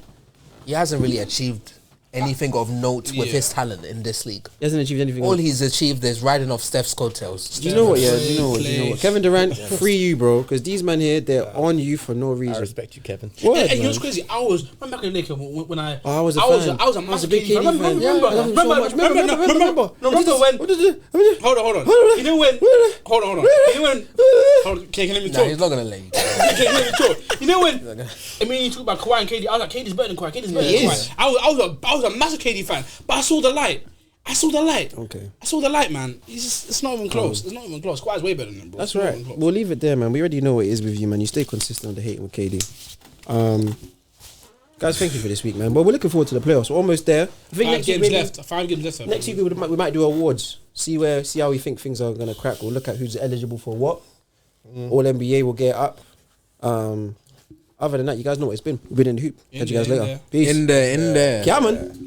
he hasn't really achieved anything of note with his talent in this league. He hasn't achieved anything. All he's achieved is riding off Steph's coattails. Do you know what? Yeah, do you know what? Kevin Durant, free you, bro. Because these men here, they're on you for no reason. I respect you, Kevin. And you know what's crazy? I was back in the day when I was a massive big KD fan. Remember? Hold on. You know when? Hold on. You know when? Can you let me talk? Nah, he's not gonna let you. Can you let me talk? You know when? I mean, you talk about Kawhi and KD. I was like, KD's better than Kawhi. I was a massive KD fan, but I saw the light. Okay. I saw the light, man. It's not even close. It's not even close. Kawhi's way better than him, bro. That's right. We'll leave it there, man. We already know what it is with you, man. You stay consistent with the hate with KD. Guys, thank you for this week, man. But we're looking forward to the playoffs. We're almost there. I think 5 games left. 5 games left. Next week we might do awards. See how we think things are gonna crack. We'll look at who's eligible for what. All NBA will get up. Other than that, you guys know what it's been. We've been in the hoop. Catch you guys later. Peace. In there. Yeah, man.